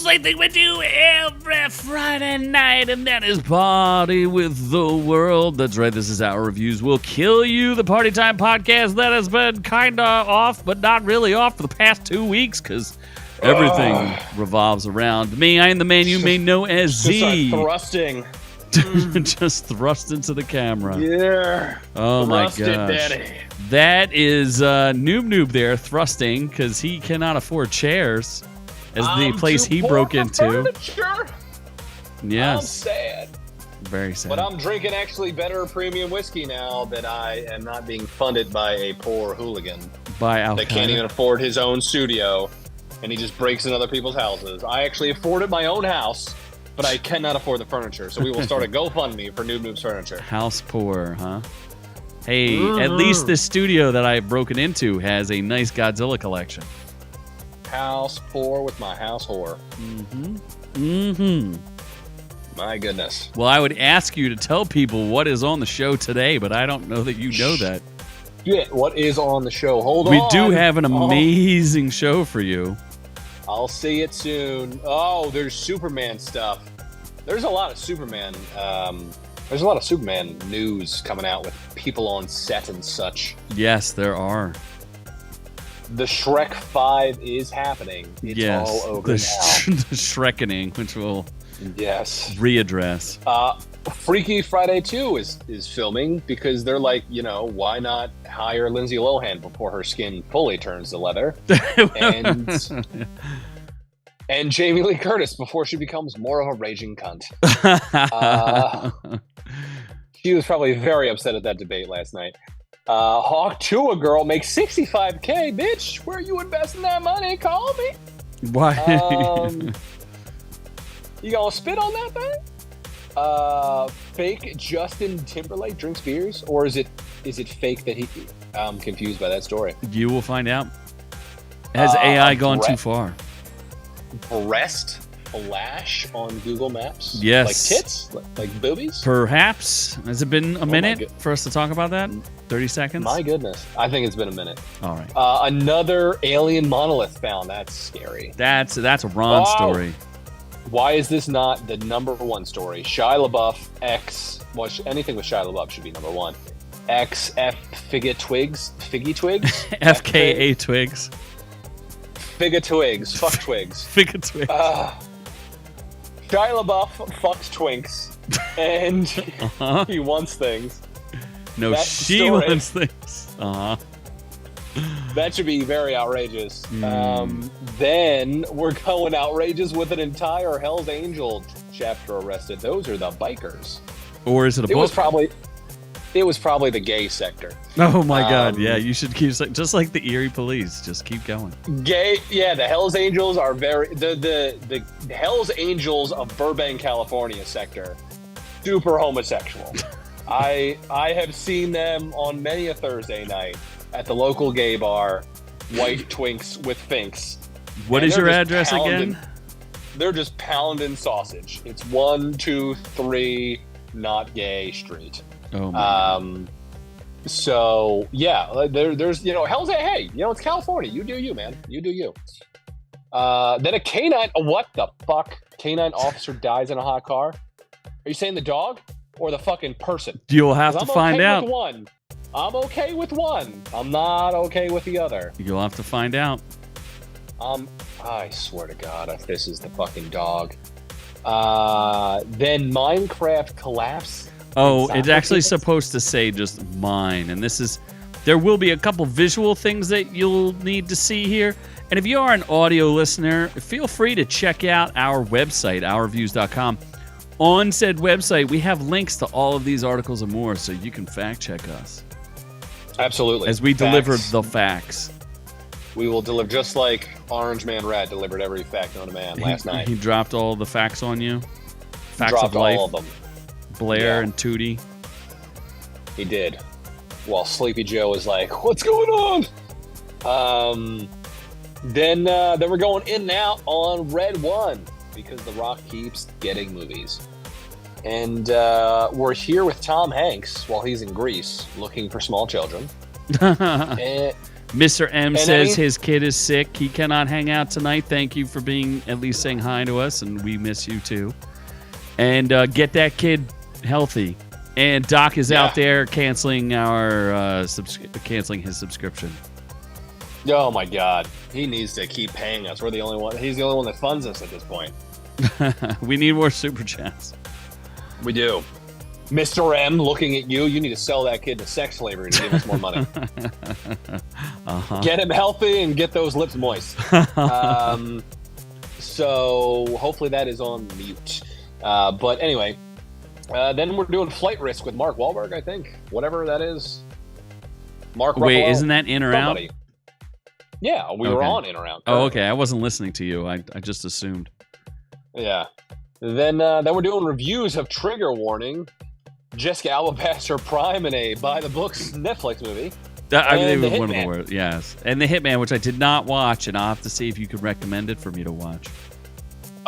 like thing we do every Friday night, and that is Party with the World. That's right, this is Our Reviews Will Kill You, the Party Time podcast that has been kind of off, but not really off for the past 2 weeks, because everything revolves around me. I am the man you may know as Z. Just thrusting. Just thrust into the camera. Yeah. Oh my gosh. Daddy. That is Noob there thrusting because he cannot afford chairs as the place he broke into. Furniture. Yes. I'm sad. Very sad. But I'm drinking actually better premium whiskey now that I am not being funded by a poor hooligan By Al that can't even afford his own studio, and he just breaks in other people's houses. I actually afforded my own house, but I cannot afford the furniture, so we will start a GoFundMe for Noob's furniture. House poor, huh? Hey, at least this studio that I've broken into has a nice Godzilla collection. House poor with my house whore. My goodness. Well, I would ask you to tell people what is on the show today, but I don't know that you know that. Shit, what is on the show? Hold on. We do have an amazing show for you. I'll see it soon. Oh, there's Superman stuff. There's a lot of Superman. There's a lot of Superman news coming out with people on set and such. Yes, there are. The Shrek 5 is happening. It's all over now. The Shrekening, which we'll readdress. Freaky Friday 2 is filming because they're like, why not hire Lindsay Lohan before her skin fully turns to leather? And Jamie Lee Curtis before she becomes more of a raging cunt. She was probably very upset at that debate last night. Hawk Tuah girl makes $65K, bitch. Where you investing that money? Call me. Why? You gonna spit on that thing? Fake Justin Timberlake drinks beers, or is it fake that he? I'm confused by that story. You will find out. Has AI gone too far? Breast flash on Google Maps? Yes. Like tits? Like boobies? Perhaps. Has it been a minute for us to talk about that? 30 seconds? My goodness. I think it's been a minute. All right. Another alien monolith found. That's scary. That's a Ron story. Why is this not the number one story? Shia LaBeouf X. Well, anything with Shia LaBeouf should be number one. XF Figgy Twigs? FKA Twigs. Figga Twigs. Fuck Twigs. Figga Twigs. Shia LaBeouf fucks twinks, and he wants things. No, she wants things. That should be very outrageous. Then we're going outrageous with an entire Hell's Angel chapter arrested. Those are the bikers. Or is it a book? It was probably the gay sector. Oh my God! Yeah, you should keep just like the Erie Police. Just keep going. Gay, yeah. The Hell's Angels are the Hell's Angels of Burbank, California sector. Super homosexual. I have seen them on many a Thursday night at the local gay bar. White twinks with finks. What is your address again? They're just pounding sausage. It's 123 Not Gay Street. Oh my. So yeah, there's Hell's hey, it's California. You do you, man. You do you. Then a canine. What the fuck? Canine officer dies in a hot car. Are you saying the dog or the fucking person? You'll have to find out. With one. I'm okay with one. I'm not okay with the other. You'll have to find out. I swear to God, if this is the fucking dog. Then Minecraft collapse. Oh, it's actually supposed to say just mine. And there will be a couple visual things that you'll need to see here. And if you are an audio listener, feel free to check out our website, ourreviews.com. On said website, we have links to all of these articles and more, so you can fact check us. Absolutely. As we deliver the facts. We will deliver just like Orange Man Rat delivered every fact known to man last night. He dropped all the facts on you? Facts dropped of life? all of them. Blair and Tootie. He did. While Sleepy Joe is like, what's going on? Then we're going in and out on Red One because The Rock keeps getting movies. And we're here with Tom Hanks while he's in Greece looking for small children. Mr. M And says his kid is sick. He cannot hang out tonight. Thank you for at least saying hi to us, and we miss you too. And get that kid healthy. And Doc is out there canceling canceling his subscription. Oh my God, he needs to keep paying us. We're the only one. He's the only one that funds us at this point. We need more super chats. We do. Mr. M, looking at you. You need to sell that kid to sex slavery to give us more money. Get him healthy and get those lips moist. So hopefully that is on mute. But anyway. Then we're doing Flight Risk with Mark Wahlberg, I think. Whatever that is. Mark Wait, Ruffalo, isn't that in or somebody. out? Yeah, we were on in or out. Oh, okay. I wasn't listening to you. I just assumed. Yeah. Then we're doing reviews of Trigger Warning, Jessica Alba passed her prime in a by-the-books Netflix movie. I mean, they were one of the words. Yes. And The Hitman, which I did not watch, and I'll have to see if you could recommend it for me to watch.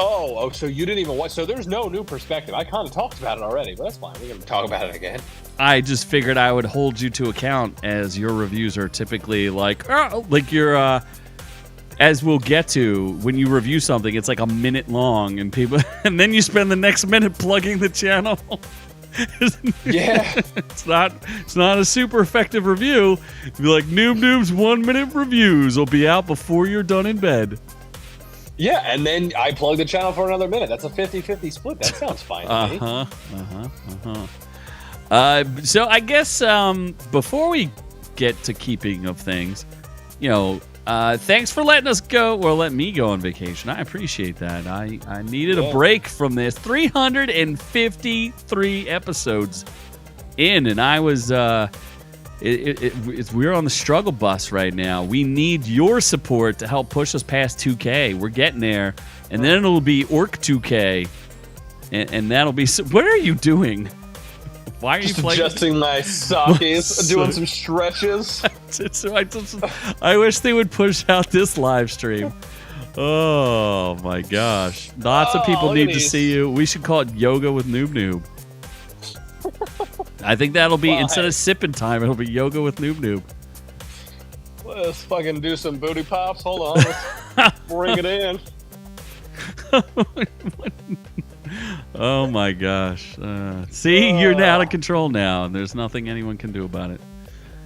Oh, so you didn't even watch. So there's no new perspective. I kind of talked about it already, but that's fine. We're going to talk about it again. I just figured I would hold you to account, as your reviews are typically like your, as we'll get to, when you review something, it's like a minute long, and and then you spend the next minute plugging the channel. Yeah. It's not a super effective review. It'd be like Noob's 1 minute reviews will be out before you're done in bed. Yeah, and then I plug the channel for another minute. That's a 50-50 split. That sounds fine to me. So I guess before we get to keeping of things, thanks for letting us go, or let me go on vacation. I appreciate that. I needed a break from this. 353 episodes in, and I was we're on the struggle bus right now. We need your support to help push us past 2K. We're getting there, and then it'll be Orc 2K, and that'll be. What are you doing? Why are you playing? Adjusting my sockets, doing some stretches. I wish they would push out this live stream. Oh my gosh! Lots of people need to see you. We should call it Yoga with Noob. I think that'll be, instead of sipping time, it'll be Yoga with Noob. Let's fucking do some booty pops. Hold on. Let's bring it in. Oh my gosh. See, you're out of control now, and there's nothing anyone can do about it.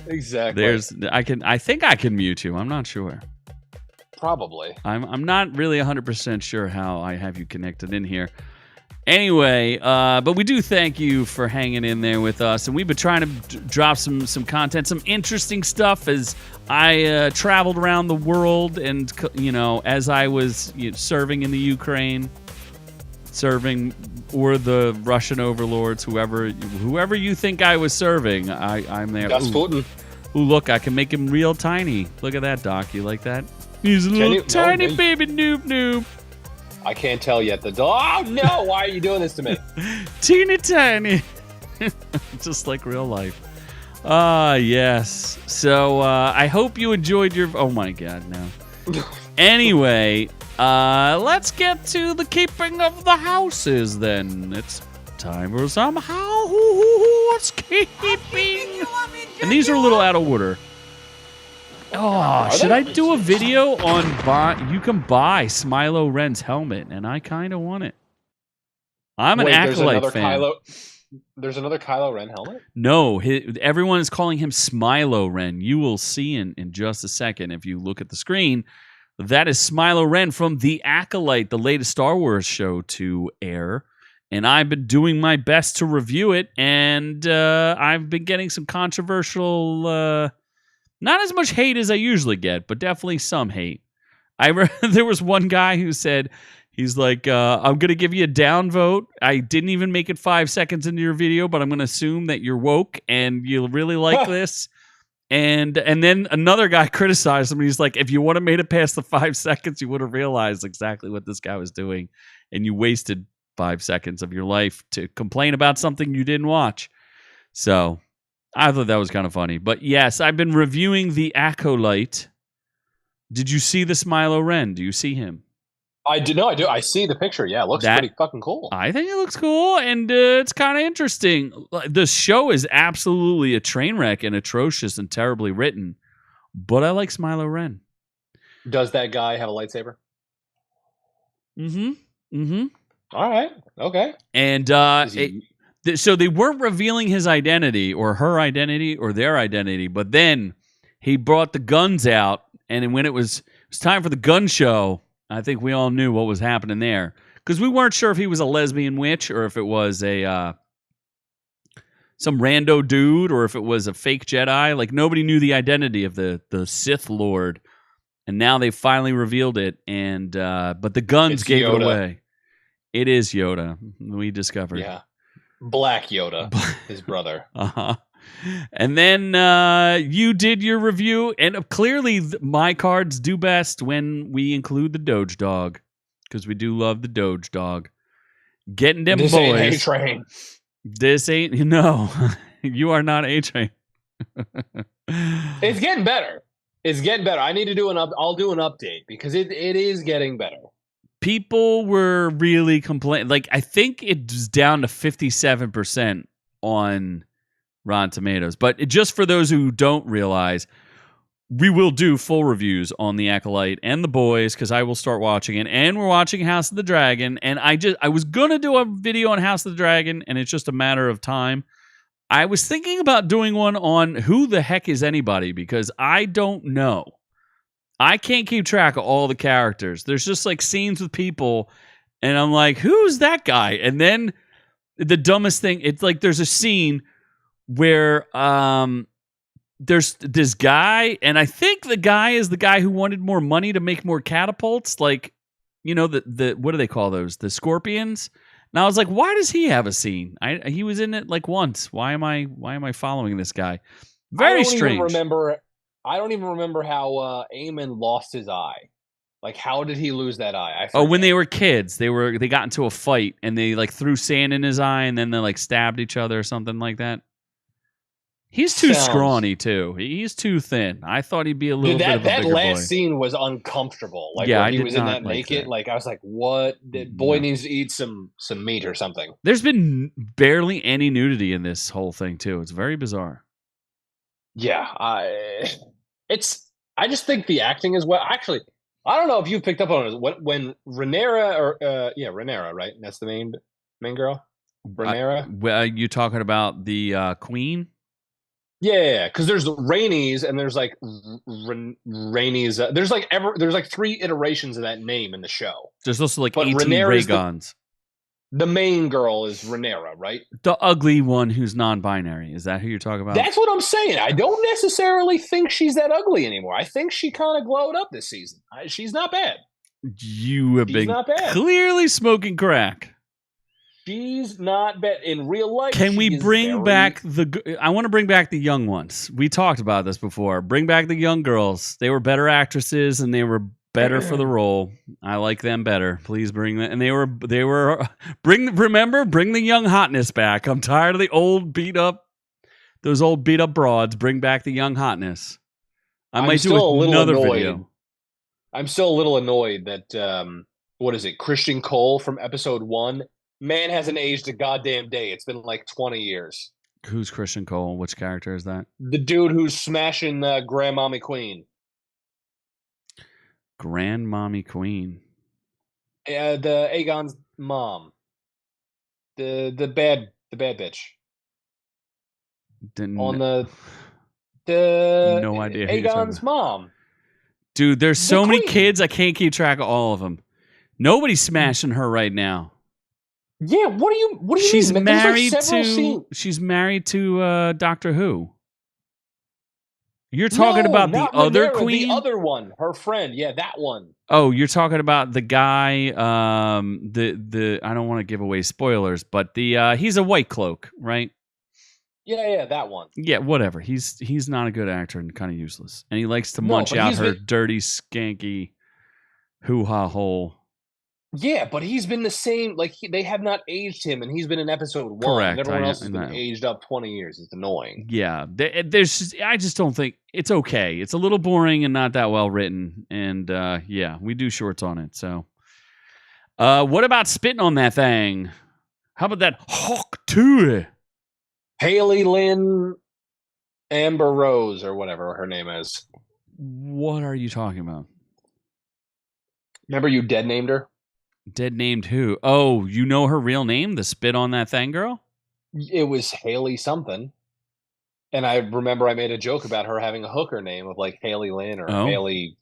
Exactly. I think I can mute you. I'm not sure. Probably. I'm not really 100% sure how I have you connected in here. Anyway, but we do thank you for hanging in there with us, and we've been trying to drop some content, some interesting stuff as I traveled around the world, and as I was serving in the Ukraine, serving, or the Russian overlords, whoever you think I was serving, I'm there. That's Putin. Ooh, look, I can make him real tiny. Look at that, Doc. You like that? He's a little tiny baby Noob. I can't tell yet. Oh, no! Why are you doing this to me? Teeny tiny. Just like real life. Yes. So, I hope you enjoyed your... Oh, my God, no. Anyway, let's get to the keeping of the houses, then. It's time for some housekeeping. And these are a little out of order. Oh, should I do a video on you can buy Smilo Ren's helmet, and I kind of want it. I'm an Acolyte fan. There's another Kylo Ren helmet? No, everyone is calling him Smilo Ren. You will see in just a second if you look at the screen. That is Smilo Ren from The Acolyte, the latest Star Wars show to air. And I've been doing my best to review it, and I've been getting some controversial... not as much hate as I usually get, but definitely some hate. There was one guy who said, he's like, I'm going to give you a downvote. I didn't even make it 5 seconds into your video, but I'm going to assume that you're woke and you really like this. And then another guy criticized him. He's like, if you would have made it past the 5 seconds, you would have realized exactly what this guy was doing. And you wasted 5 seconds of your life to complain about something you didn't watch. So... I thought that was kind of funny. But yes, I've been reviewing The Acolyte. Did you see the Smilo Ren? Do you see him? I do. No, I do. I see the picture. Yeah, it looks pretty fucking cool. I think it looks cool, and it's kind of interesting. The show is absolutely a train wreck and atrocious and terribly written. but I like Smilo Ren. Does that guy have a lightsaber? All right. Okay. And so they weren't revealing his identity or her identity or their identity, but then he brought the guns out, and when it was time for the gun show, I think we all knew what was happening there, because we weren't sure if he was a lesbian witch or if it was a some rando dude or if it was a fake Jedi. Like, nobody knew the identity of the Sith Lord, and now they finally revealed it. And but the guns gave it away. It is Yoda. We discovered. Yeah. Black Yoda, his brother. Uh-huh. And then you did your review, and clearly my cards do best when we include the Doge Dog, because we do love the Doge Dog. Getting them this boys. Ain't A-Train. This ain't, no. You are not A-Train. It's getting better. It's getting better. I need to do I'll do an update, because it is getting better. People were really complaining. Like, I think it's down to 57% on Rotten Tomatoes. But just for those who don't realize, we will do full reviews on The Acolyte and The Boys, because I will start watching it. And we're watching House of the Dragon. And I was going to do a video on House of the Dragon, and it's just a matter of time. I was thinking about doing one on Who the Heck is Anybody, because I don't know. I can't keep track of all the characters. There's just like scenes with people, and I'm like, who's that guy? And then the dumbest thing, it's like there's a scene where there's this guy, and I think the guy is the guy who wanted more money to make more catapults, like, you know, the what do they call those? The scorpions. And I was like, why does he have a scene? He was in it like once. Why am I following this guy? Very strange. I don't even remember how Aemon lost his eye. Like, how did he lose that eye? When they were kids, they got into a fight, and they like threw sand in his eye, and then they like stabbed each other or something like that. He's too scrawny too. He's too thin. I thought he'd be a little bit of a bigger boy. That last scene was uncomfortable. Like, yeah, when he was in that naked. Like, I was like, what? The boy needs to eat some meat or something. There's been barely any nudity in this whole thing too. It's very bizarre. Yeah, I just think the acting is well. Actually, I don't know if you picked up on it when Rhaenyra Rhaenyra, right? That's the main girl. Rhaenyra. You talking about the queen? Yeah, because there's Rhaenys and there's like Rhaenys. There's like 3 iterations of that name in the show. There's also like 18 Rhaegons. The main girl is Rhaenyra, right? The ugly one who's non-binary. Is that who you're talking about? That's what I'm saying. I don't necessarily think she's that ugly anymore. I think she kind of glowed up this season. She's not bad. You have been clearly smoking crack. She's not bad in real life. Can we bring back I want to bring back the young ones. We talked about this before. Bring back the young girls. They were better actresses, and they were better for the role. I like them better. Please bring them. And they were bring the young hotness back. I'm tired of the old those old beat up broads. Bring back the young hotness. I might do another video. I'm still a little annoyed that what is it? Christian Cole from episode 1. Man hasn't aged a goddamn day. It's been like 20 years. Who's Christian Cole? Which character is that? The dude who's smashing Grandmommy Queen. Grandmommy Queen. The Aegon's mom. The bad bitch. No idea. Aegon's mom. Dude, there's so many kids, I can't keep track of all of them. Nobody's smashing her right now. Yeah, what do you mean? She's married to Doctor Who. You're talking about the other queen? The other one, her friend. Yeah, that one. Oh, you're talking about the guy, the I don't want to give away spoilers, but he's a white cloak, right? Yeah, that one. Yeah, whatever. He's not a good actor and kind of useless. And he likes to munch out her dirty, skanky hoo-ha hole. Yeah, but he's been the same. Like, they have not aged him, and he's been in episode 1. Correct. And everyone else has been aged up 20 years. It's annoying. Yeah, I just don't think it's okay. It's a little boring and not that well written. And yeah, we do shorts on it. So, what about spitting on that thing? How about that hawk Tuah? Haley Lynn Amber Rose, or whatever her name is. What are you talking about? Remember you dead named her? Dead named who? Oh, you know her real name? The spit on that thing girl? It was Haley something. And I remember I made a joke about her having a hooker name of like Haley Lynn or Oh. Haley.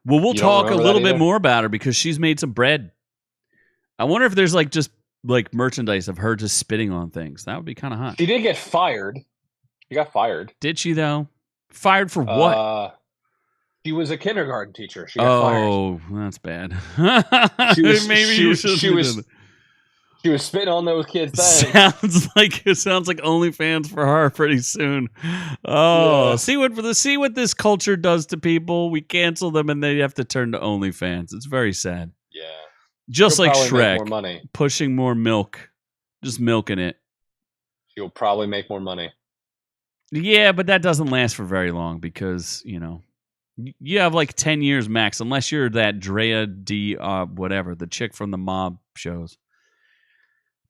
Well, we'll You don't talk a remember little that bit either? more about her because she's made some bread. I wonder if there's like just like merchandise of her just spitting on things. That would be kind of hot. She did get fired. She got fired. Did she though? Fired for what? She was a kindergarten teacher. She got fired. Oh, that's bad. She was, Maybe you should. she was spitting on those kids' things. Sounds like OnlyFans for her pretty soon. Oh, Yeah. see what this culture does to people. We cancel them and they have to turn to OnlyFans. It's very sad. Yeah. Just She'll like probably make Shrek, more money. pushing more milk, just milking it. She'll probably make more money. Yeah, but that doesn't last for very long because you have like 10 years max, unless you're that Drea D, whatever, the chick from the mob shows.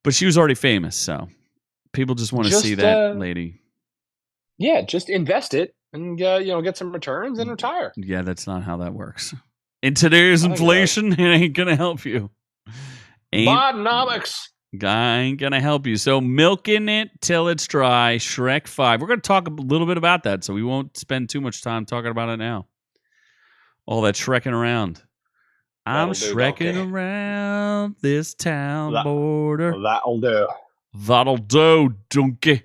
But she was already famous, so people just want to see that lady. Yeah, just invest it and get some returns and retire. Yeah, that's not how that works. In today's I think inflation, it ain't gonna help you. Bidenomics. Guy ain't gonna help you. So milking it till it's dry. Shrek 5. We're gonna talk a little bit about that, so we won't spend too much time talking about it now. All that Shrekking around. I'm Shrekking around this town border. That'll do. That'll do, donkey.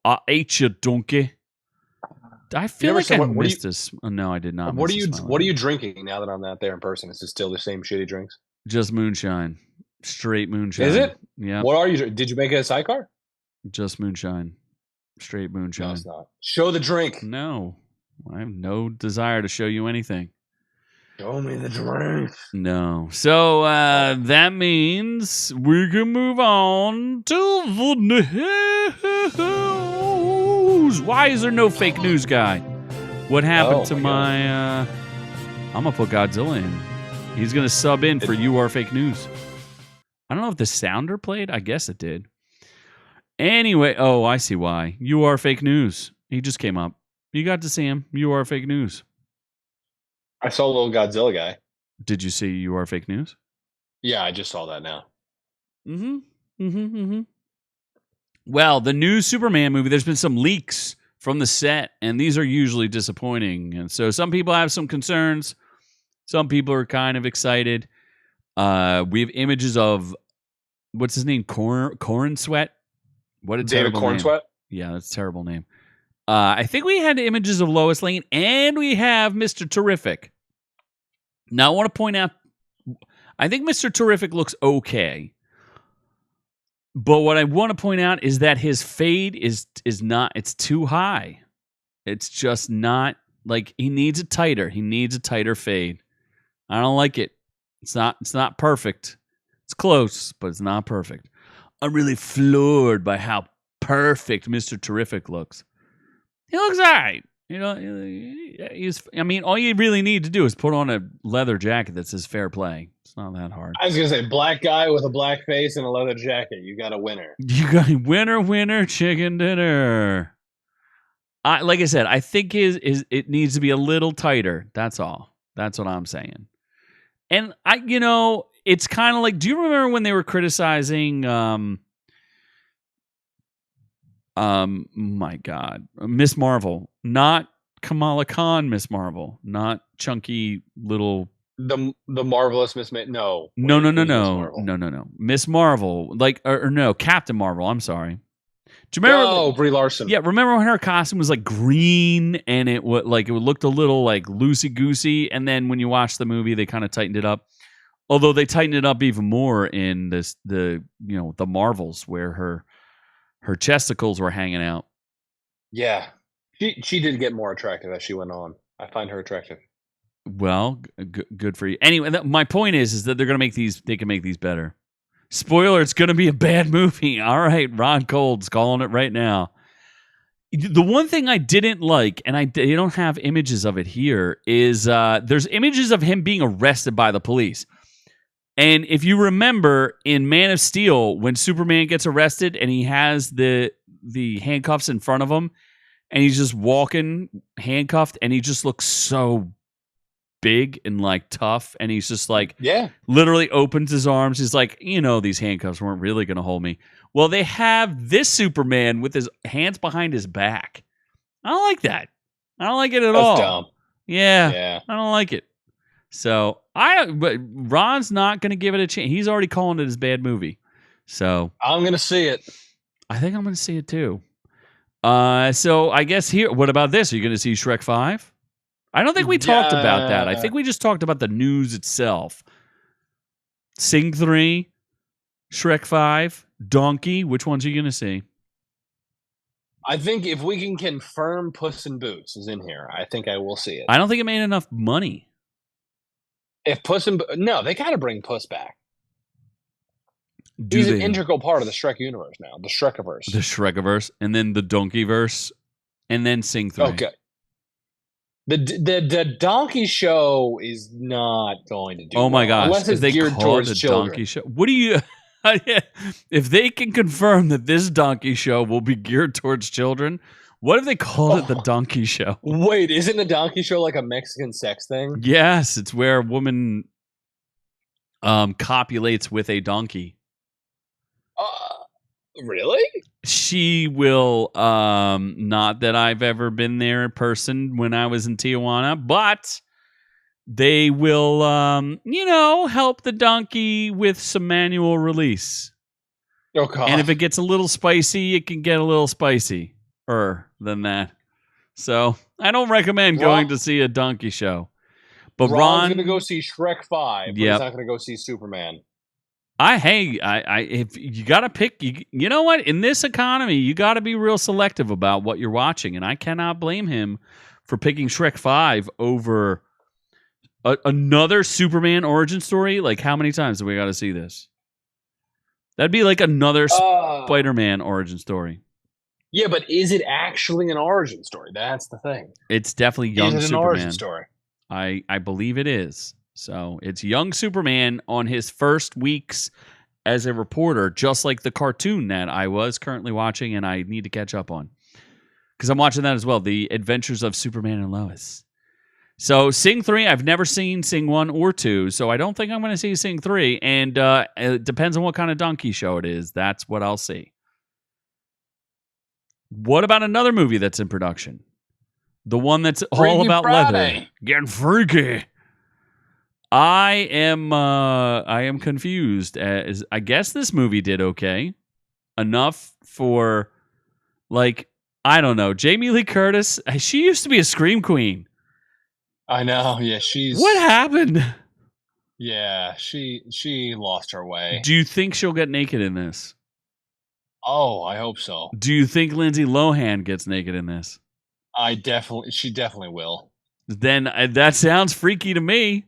I ate you, donkey. I feel like I missed this. Oh, no, I did not. What are you drinking now that I'm not there in person? Is it still the same shitty drinks? Just moonshine. Straight moonshine. Is it? Yeah. What are you? Did you make it a sidecar? Just moonshine. Straight moonshine. No, it's not. Show the drink. No. I have no desire to show you anything. Show me the drink. No. So that means we can move on to the news. Why is there no fake news guy? What happened to my... I'm going to put Godzilla in. He's going to sub in for You Are Fake News. I don't know if the sounder played. I guess it did. Anyway, oh, I see why. You Are Fake News. He just came up. You got to see him. You Are Fake News. I saw a little Godzilla guy. Did you see You Are Fake News? Yeah, I just saw that now. Well, the new Superman movie, there's been some leaks from the set, and these are usually disappointing. And so some people have some concerns. Some people are kind of excited. We have images of, what's his name? Corn Sweat? What a David terrible Corn name. Sweat? Yeah, that's a terrible name. I think we had images of Lois Lane, and we have Mr. Terrific. Now, I want to point out, I think Mr. Terrific looks okay. But what I want to point out is that his fade is not, it's too high. It's just not, like, he needs it tighter. He needs a tighter fade. I don't like it. It's not perfect. It's close, but it's not perfect. I'm really floored by how perfect Mr. Terrific looks. He looks all right. All you really need to do is put on a leather jacket that says fair play. It's not that hard. I was going to say, black guy with a black face and a leather jacket. You got a winner. You got winner, chicken dinner. Like I said, I think it needs to be a little tighter. That's all. That's what I'm saying. And it's kind of like, do you remember when they were criticizing my God, Miss Marvel, not Kamala Khan, Miss Marvel, not chunky little the marvelous Miss No, Miss Marvel, like or no, Captain Marvel. I'm sorry. Do you remember? Oh, Brie Larson. Yeah, remember when her costume was like green and it looked a little like loosey goosey, and then when you watch the movie, they kind of tightened it up. Although they tightened it up even more in the Marvels where her chesticles were hanging out. Yeah. She did get more attractive as she went on. I find her attractive. Well, good for you. Anyway, my point is that they're going to make these, they can make these better. Spoiler, it's going to be a bad movie. All right, Ron Cold's calling it right now. The one thing I didn't like, and they don't have images of it here, is there's images of him being arrested by the police. And if you remember in Man of Steel, when Superman gets arrested and he has the handcuffs in front of him, and he's just walking handcuffed, and he just looks so big and like tough, and he's just like literally opens his arms. He's like, these handcuffs weren't really going to hold me. Well, they have this Superman with his hands behind his back. I don't like that. I don't like it at all. That's dumb. Yeah, I don't like it. So but Ron's not going to give it a chance. He's already calling it his bad movie. So I'm going to see it. I think I'm going to see it too. So I guess here, what about this? Are you going to see Shrek 5? I don't think we talked about that. I think we just talked about the news itself. Sing 3, Shrek 5, Donkey. Which ones are you going to see? I think if we can confirm Puss in Boots is in here, I think I will see it. I don't think it made enough money. If Puss in no, they got to bring Puss back. He's an integral part of the Shrek universe now, the Shrekiverse. The Shrekiverse, and then the Donkeyverse, and then Sing 3. Okay. The Donkey Show is not going to do Oh my gosh. unless it's geared towards the children. Donkey Show. What do you... If they can confirm that this Donkey Show will be geared towards children, what if they called it the Donkey Show? Wait, isn't the Donkey Show like a Mexican sex thing? Yes, it's where a woman copulates with a donkey. Really? She will, not that I've ever been there in person when I was in Tijuana, but they will, help the donkey with some manual release. Oh, God. And if it gets a little spicy, it can get a little spicier than that. So I don't recommend going to see a donkey show. But Ron's going to go see Shrek 5, but he's Yep. not going to go see Superman. If you got to pick, you know what? In this economy, you got to be real selective about what you're watching. And I cannot blame him for picking Shrek 5 over another Superman origin story. Like, how many times do we got to see this? That'd be like another Spider-Man origin story. Yeah, but is it actually an origin story? That's the thing. It's definitely young Is it an Superman. origin story? I believe it is. So it's young Superman on his first weeks as a reporter, just like the cartoon that I was currently watching and I need to catch up on. Because I'm watching that as well, The Adventures of Superman and Lois. So Sing 3, I've never seen Sing 1 or 2, so I don't think I'm going to see Sing 3. And it depends on what kind of donkey show it is. That's what I'll see. What about another movie that's in production? The one that's all about leather. Getting freaky. I am confused. As I guess this movie did okay. Enough for, like, I don't know. Jamie Lee Curtis, she used to be a scream queen. I know. Yeah, What happened? Yeah, she lost her way. Do you think she'll get naked in this? Oh, I hope so. Do you think Lindsay Lohan gets naked in this? She definitely will. Then that sounds freaky to me.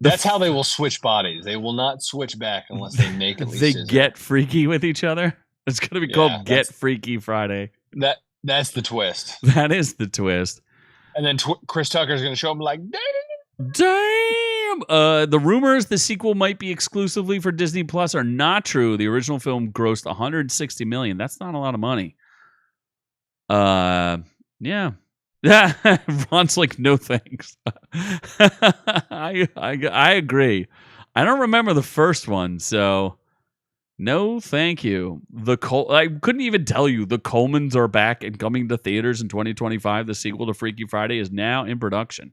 That's how they will switch bodies. They will not switch back unless they nakedly scissor. Get freaky with each other. It's going to be called Get Freaky Friday. That's the twist. That is the twist. And then Chris Tucker's going to show up like, damn. The rumors the sequel might be exclusively for Disney Plus are not true. The original film grossed $160 million. That's not a lot of money. Yeah. Ron's like, no thanks. I agree. I don't remember the first one, so no thank you. I couldn't even tell you the Colemans are back and coming to theaters in 2025. The sequel to Freaky Friday is now in production.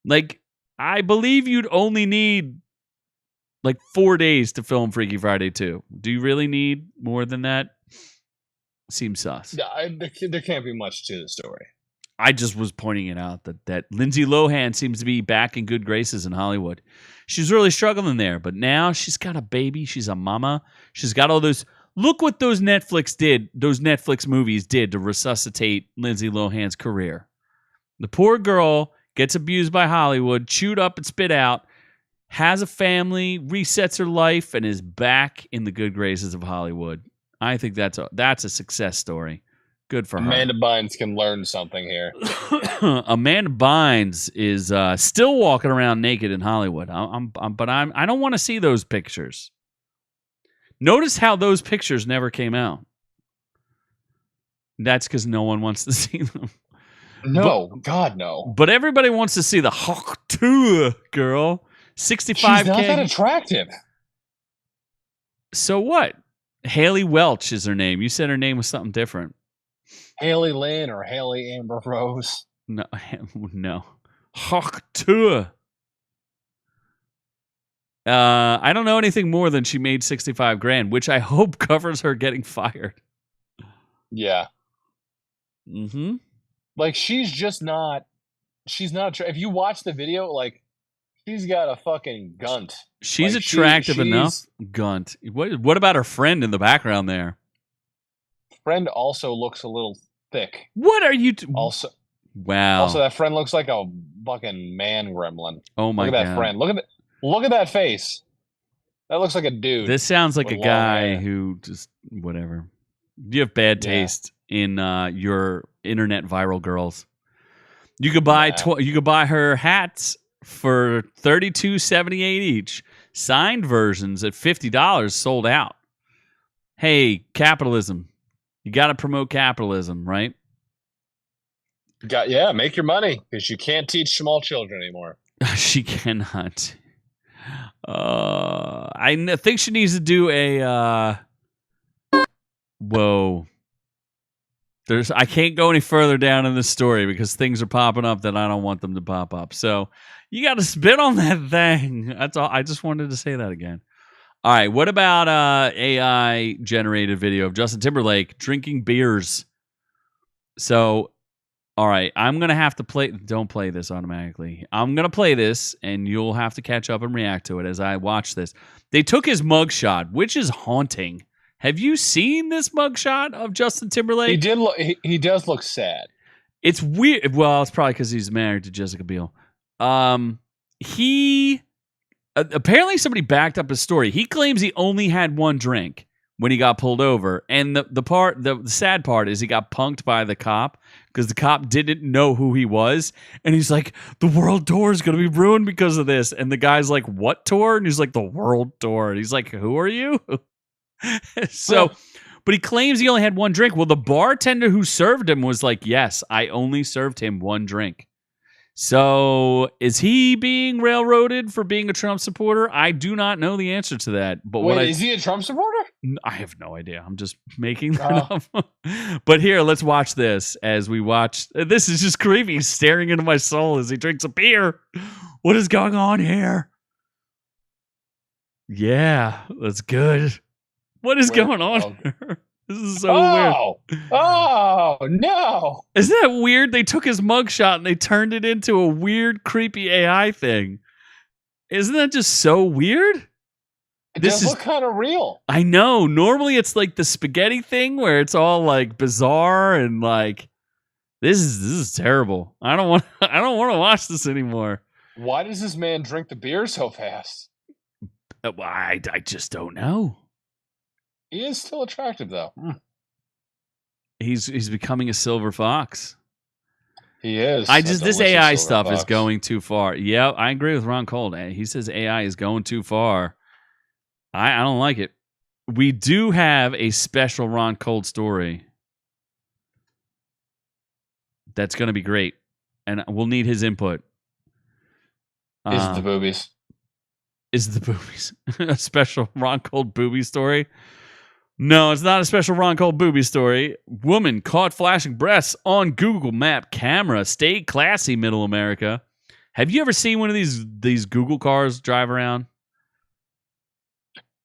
Like, I believe you'd only need like 4 days to film Freaky Friday 2. Do you really need more than that? Seems sus. There can't be much to the story. I just was pointing it out that Lindsay Lohan seems to be back in good graces in Hollywood. She's really struggling there, but now she's got a baby. She's a mama. She's got all those. Look what those Netflix movies did to resuscitate Lindsay Lohan's career. The poor girl gets abused by Hollywood, chewed up and spit out, has a family, resets her life, and is back in the good graces of Hollywood. I think that's a success story. Good for her. Amanda Bynes can learn something here. Amanda Bynes is still walking around naked in Hollywood. I don't want to see those pictures. Notice how those pictures never came out. That's because no one wants to see them. No, God, no. But everybody wants to see the Tuah girl. 65K. She's not that attractive. So what? Haley Welch is her name. You said her name was something different. Haley Lynn or Haley Amber Rose. No. Tuah. I don't know anything more than she made $65,000, which I hope covers her getting fired. Yeah. Mm-hmm. Like, she's not, if you watch the video, like, she's got a fucking gunt. She's like, attractive enough. Gunt. What about her friend in the background there? Friend also looks a little thick. What are you... Wow. Also, that friend looks like a fucking man gremlin. Oh my God. Look at that friend. Look at that face. That looks like a dude. This sounds like a guy who just... Whatever. You have bad taste in your internet viral girls. You could buy you could buy her hats for $32.78 each. Signed versions at $50 sold out. Hey, capitalism. You got to promote capitalism, right? Make your money because you can't teach small children anymore. She cannot. I think she needs to do a whoa. I can't go any further down in this story because things are popping up that I don't want them to pop up. So you got to spit on that thing. That's all. I just wanted to say that again. All right. What about AI generated video of Justin Timberlake drinking beers? So, all right. I'm going to have to play. Don't play this automatically. I'm going to play this and you'll have to catch up and react to it as I watch this. They took his mugshot, which is haunting. Have you seen this mugshot of Justin Timberlake? He does look sad. It's weird. Well, it's probably because he's married to Jessica Biel. He apparently somebody backed up his story. He claims he only had one drink when he got pulled over, and the sad part is he got punked by the cop because the cop didn't know who he was, and he's like, "The world tour is going to be ruined because of this," and the guy's like, "What tour?" And he's like, "The world tour," and he's like, "Who are you?" But he claims he only had one drink. Well, the bartender who served him was like, yes, I only served him one drink. So is he being railroaded for being a Trump supporter? I do not know the answer to that. But is he a Trump supporter? I have no idea. I'm just making that up. But here, let's watch this as we watch. This is just creepy. He's staring into my soul as he drinks a beer. What is going on here? Yeah, that's good. What is going on here? This is so weird. Oh, no. Isn't that weird? They took his mugshot and they turned it into a weird, creepy AI thing. Isn't that just so weird? It does look kind of real. I know. Normally it's like the spaghetti thing where it's all like bizarre and like this is terrible. I don't want to watch this anymore. Why does this man drink the beer so fast? I just don't know. He is still attractive, though. He's becoming a silver fox. He is. This AI stuff is going too far. Yeah, I agree with Ron Cold. He says AI is going too far. I don't like it. We do have a special Ron Cold story that's going to be great, and we'll need his input. Is it the boobies? Is the boobies a special Ron Cold booby story? No, it's not a special Ron Cold booby story. Woman caught flashing breasts on Google Map camera. Stay classy, Middle America. Have you ever seen one of these Google cars drive around?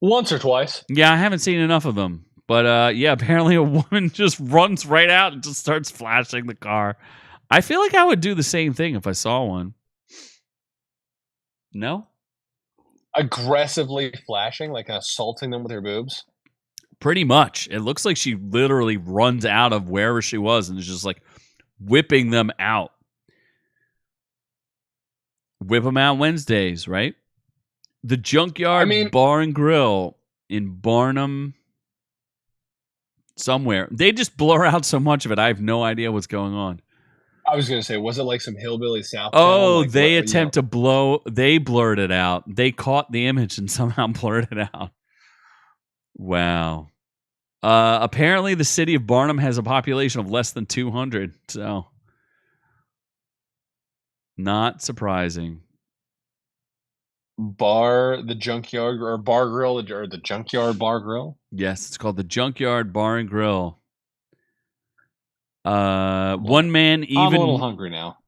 Once or twice. Yeah, I haven't seen enough of them. But yeah, apparently a woman just runs right out and just starts flashing the car. I feel like I would do the same thing if I saw one. No? Aggressively flashing, like assaulting them with her boobs? Pretty much. It looks like she literally runs out of wherever she was and is just like whipping them out. Whip them out Wednesdays, right? The Junkyard Bar and Grill in Barnum somewhere. They just blur out so much of it. I have no idea what's going on. I was going to say, was it like some hillbilly South? Oh, they attempt to blow. They blurred it out. They caught the image and somehow blurred it out. Wow. Apparently, the city of Barnum has a population of less than 200, so not surprising. The junkyard or bar grill, or the junkyard bar grill. Yes, it's called the Junkyard Bar and Grill. One man even. I'm a little hungry now.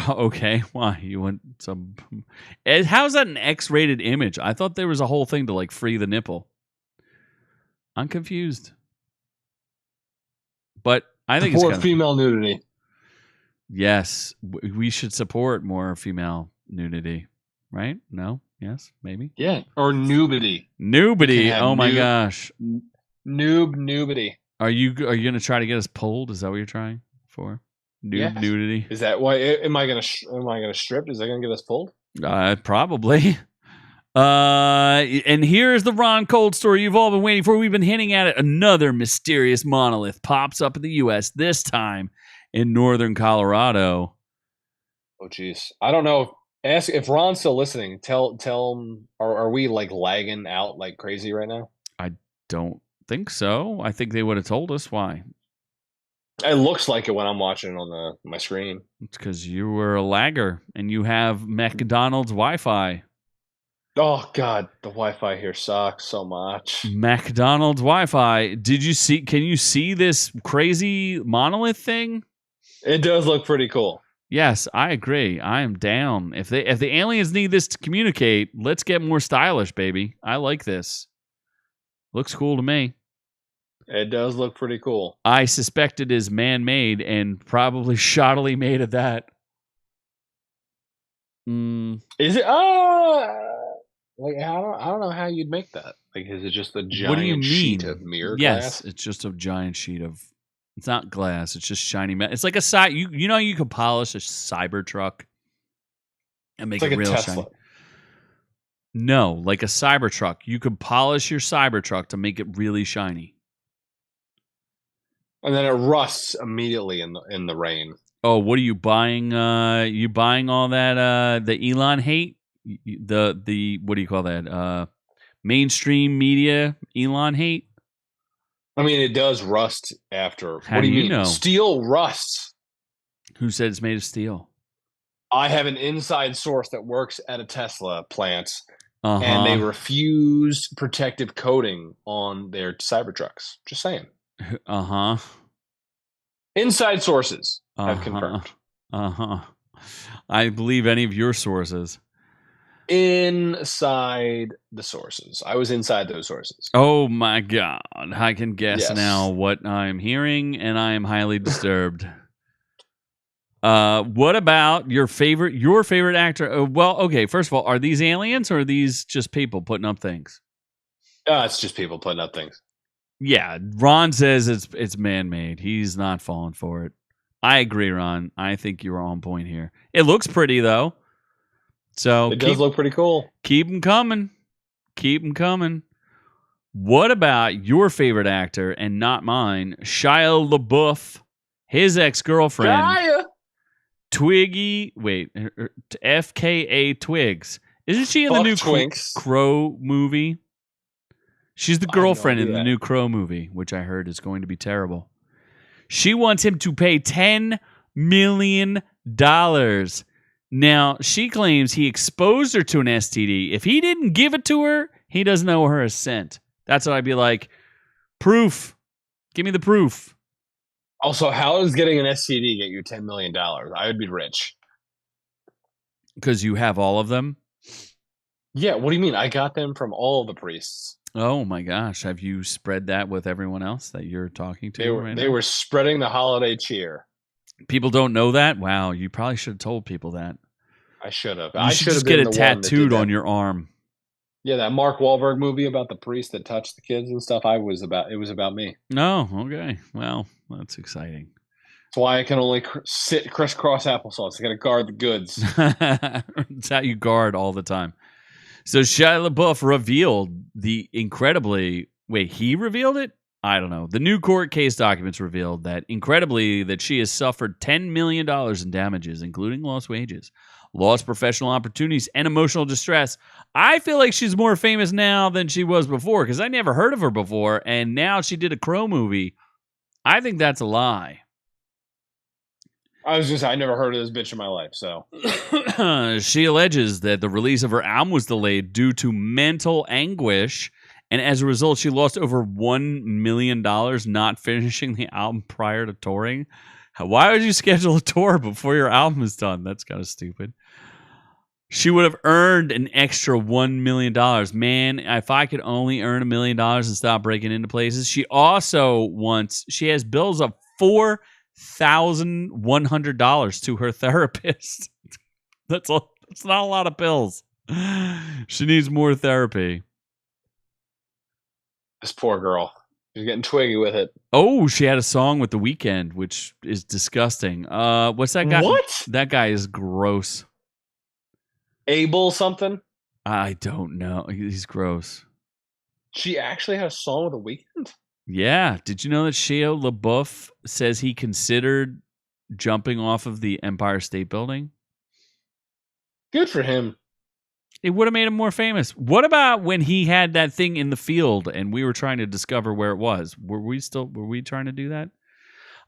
Okay, why you want some? How's that an X-rated image? I thought there was a whole thing to like free the nipple. I'm confused, but I think Support it's female nudity. Yes, we should support more female nudity, right? No, yes, maybe. Yeah, or nudity. Nudity. Oh my gosh. Nudity. Are you gonna try to get us pulled? Is that what you're trying for? Nudity. Is that why? Am I gonna strip? Is that gonna get us pulled? Probably. And here's the Ron Cold story you've all been waiting for. We've been hinting at it. Another mysterious monolith pops up in the U.S. This time in northern Colorado. Oh, jeez. I don't know. Ask if Ron's still listening. Tell him. Are we like lagging out like crazy right now? I don't think so. I think they would have told us why. It looks like it when I'm watching it on my screen. It's because you were a lagger and you have McDonald's Wi-Fi. Oh God, the Wi-Fi here sucks so much. McDonald's Wi-Fi. Did you see? Can you see this crazy monolith thing? It does look pretty cool. Yes, I agree. I am down. If the aliens need this to communicate, let's get more stylish, baby. I like this. Looks cool to me. It does look pretty cool. I suspect it is man-made and probably shoddily made at that. Is it? Like I don't know how you'd make that. Like, is it just a giant sheet of mirror glass? Yes, it's just a giant sheet of. It's not glass. It's just shiny metal. It's like a you know you could polish a Cybertruck and make it real shiny. No, like a Cybertruck. You could polish your Cybertruck to make it really shiny. And then it rusts immediately in the rain. Oh, what are you buying? You buying all that the Elon hate? The what do you call that? Mainstream media Elon hate? I mean, it does rust after. How what do you mean? know? Steel rusts. Who said it's made of steel? I have an inside source that works at a Tesla plant, and they refused protective coating on their Cybertrucks. Just saying. Inside sources have confirmed. I believe any of your sources. Inside the sources. I was inside those sources. Oh my God. I can guess now what I'm hearing, and I am highly disturbed. What about your favorite actor? Well, okay, first of all, are these aliens or are these just people putting up things? It's just people putting up things. Yeah, Ron says it's man-made. He's not falling for it. I agree, Ron. I think you're on point here. It looks pretty, though. So it does look pretty cool. Keep them coming. Keep them coming. What about your favorite actor and not mine, Shia LaBeouf, his ex-girlfriend, FKA Twigs. Isn't she in the new Crow movie? She's the girlfriend in the new Crow movie, which I heard is going to be terrible. She wants him to pay $10 million. Now, she claims he exposed her to an STD. If he didn't give it to her, he doesn't owe her a cent. That's what I'd be like. Proof. Give me the proof. Also, how does getting an STD get you $10 million? I would be rich. Because you have all of them? Yeah, what do you mean? I got them from all of the priests. Oh my gosh. Have you spread that with everyone else that you're talking to? They were spreading the holiday cheer. People don't know that? Wow, you probably should have told people that. I should have. You should just get it tattooed on your arm. Yeah, that Mark Wahlberg movie about the priest that touched the kids and stuff. It was about me. Oh, okay. Well, that's exciting. That's why I can only sit crisscross applesauce. I got to guard the goods. That's how you guard all the time. So Shia LaBeouf revealed the incredibly... Wait, he revealed it? I don't know. The new court case documents revealed that, incredibly, that she has suffered $10 million in damages, including lost wages, lost professional opportunities, and emotional distress. I feel like she's more famous now than she was before because I never heard of her before, and now she did a Crow movie. I think that's a lie. I never heard of this bitch in my life, so. She alleges that the release of her album was delayed due to mental anguish, and as a result, she lost over $1 million not finishing the album prior to touring. Why would you schedule a tour before your album is done? That's kind of stupid. She would have earned an extra $1 million. Man, if I could only earn $1 million and stop breaking into places. She also she has bills of $4,100 to her therapist. That's not a lot of bills. She needs more therapy. This poor girl. She's getting twiggy with it. Oh, she had a song with The Weeknd, which is disgusting. What's that guy? What? That guy is gross. Abel something? I don't know. He's gross. She actually had a song with The Weeknd? Yeah. Did you know that Shia LaBeouf says he considered jumping off of the Empire State Building? Good for him. It would have made him more famous. What about when he had that thing in the field and we were trying to discover where it was? Were we trying to do that?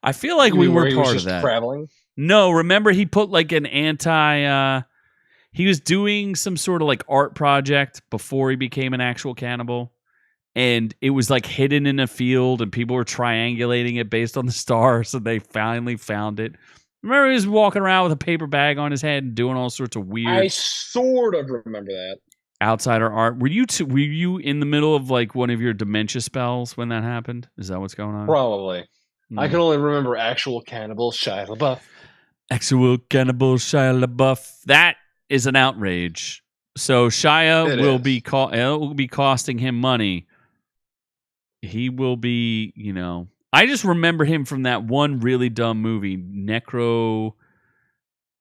I feel like we were part of that. Traveling? No, remember he put like an he was doing some sort of like art project before he became an actual cannibal. And it was like hidden in a field and people were triangulating it based on the stars. And they finally found it. Remember he was walking around with a paper bag on his head and doing all sorts of weird. I sort of remember that. Outsider art. Were you in the middle of like one of your dementia spells when that happened? Is that what's going on? Probably. I can only remember actual cannibal Shia LaBeouf. Actual cannibal Shia LaBeouf. That is an outrage. So Shia will be costing him money. He will be, I just remember him from that one really dumb movie,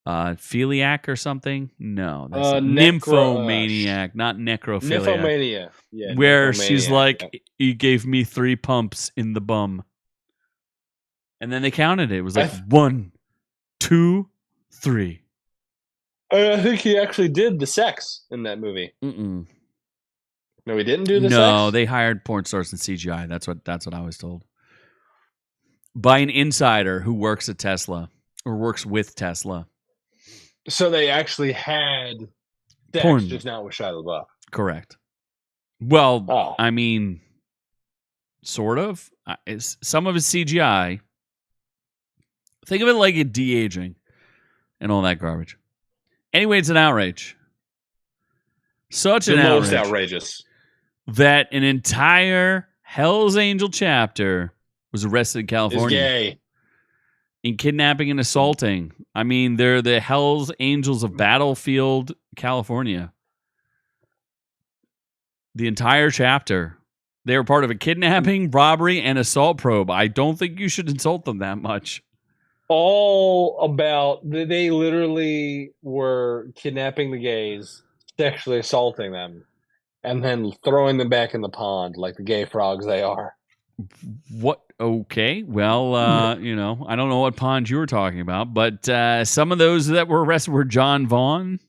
Philiac or something. No, that's Nymphomaniac, not Necrophiliac. Nymphomania. Yeah, where she's like, he gave me 3 pumps in the bum. And then they counted it. It was like 1, 2, 3. I think he actually did the sex in that movie. Mm-mm. No, he didn't do the sex? No, they hired porn stars in CGI. That's what I was told. By an insider who works at Tesla or works with Tesla. So they actually had sex, porn. Just not with Shia LaBeouf. Correct. Well, I mean, sort of. Some of it's CGI. Think of it like a de-aging and all that garbage. Anyway, it's an outrage. Such an outrage. Most outrageous. That an entire Hell's Angel chapter was arrested in California. Is gay. In kidnapping and assaulting. I mean, they're the Hell's Angels of Battlefield, California. The entire chapter. They were part of a kidnapping, robbery, and assault probe. I don't think you should insult them that much. All about, they literally were kidnapping the gays, sexually assaulting them, and then throwing them back in the pond like the gay frogs they are. What? Okay. Well, I don't know what pond you were talking about, but some of those that were arrested were John Vaughn,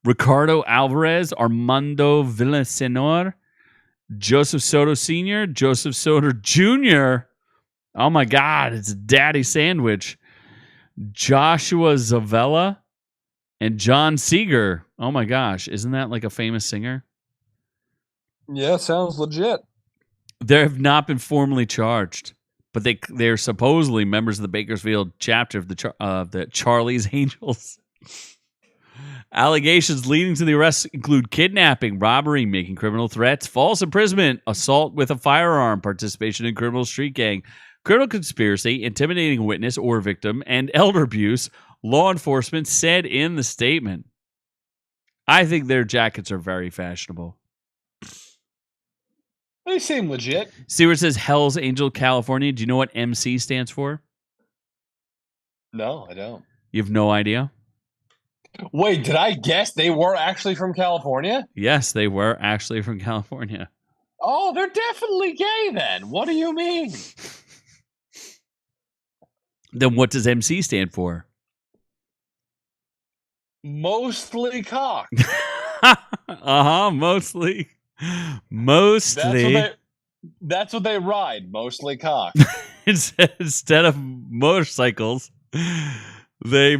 Ricardo Alvarez, Armando Villasenor, Joseph Soto Sr., Joseph Soto Jr., oh my God, it's Daddy Sandwich, Joshua Zavella, and John Seeger. Oh my gosh, isn't that like a famous singer? Yeah, sounds legit. They have not been formally charged, but they're supposedly members of the Bakersfield chapter of the Charlie's Angels. Allegations leading to the arrest include kidnapping, robbery, making criminal threats, false imprisonment, assault with a firearm, participation in criminal street gang, criminal conspiracy, intimidating a witness or victim, and elder abuse, law enforcement said in the statement. I think their jackets are very fashionable. They seem legit. See where it says Hell's Angel, California? Do you know what MC stands for? No, I don't. You have no idea? Wait, did I guess they were actually from California? Yes, they were actually from California. Oh, they're definitely gay then. What do you mean? Then what does MC stand for? Mostly cock. Mostly. Mostly. That's what they ride. Mostly cock. Instead of motorcycles, they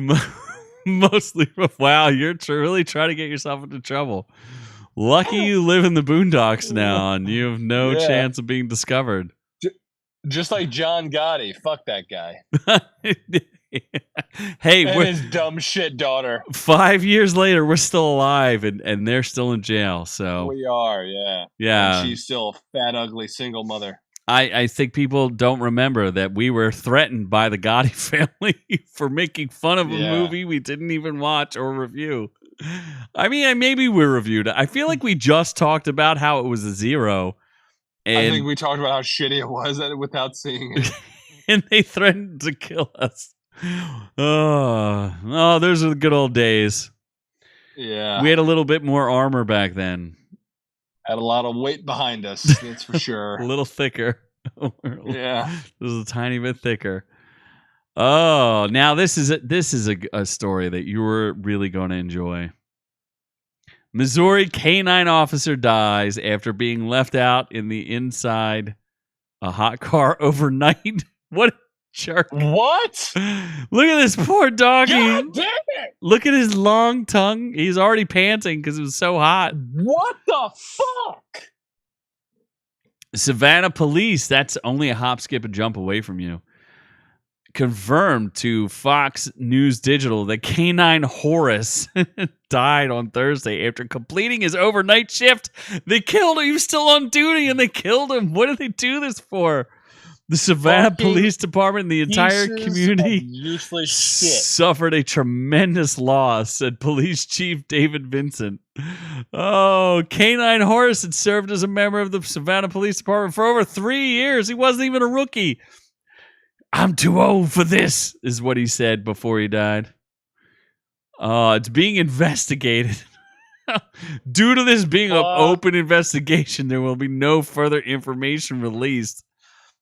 mostly. Wow, you're really trying to get yourself into trouble. Lucky you live in the boondocks now, and you have no chance of being discovered. Just like John Gotti. Fuck that guy. Hey, and his dumb shit daughter. 5 years later, we're still alive, and they're still in jail. So we are, yeah. Yeah. And she's still a fat, ugly single mother. I think people don't remember that we were threatened by the Gotti family for making fun of a movie we didn't even watch or review. I mean, maybe we reviewed it. I feel like we just talked about how it was a 0. And I think we talked about how shitty it was without seeing it. And they threatened to kill us. Oh, those are the good old days. Yeah. We had a little bit more armor back then. Had a lot of weight behind us, that's for sure. A little thicker. Yeah. This is a tiny bit thicker. Oh, now this is a story that you were really going to enjoy. Missouri canine officer dies after being left out in the inside a hot car overnight. What a jerk. What? Look at this poor doggy. God damn it. Look at his long tongue. He's already panting because it was so hot. What the fuck? Savannah police, that's only a hop, skip, and jump away from you, confirmed to Fox News Digital that Canine Horace died on Thursday after completing his overnight shift. They killed him. He was still on duty and they killed him. What did they do this for? The Savannah Police Department and the entire community useless shit. Suffered a tremendous loss, said Police Chief David Vincent. Oh, Canine Horace had served as a member of the Savannah Police Department for over 3 years. He wasn't even a rookie. I'm too old for this, is what he said before he died. It's being investigated. Due to this being an open investigation, there will be no further information released.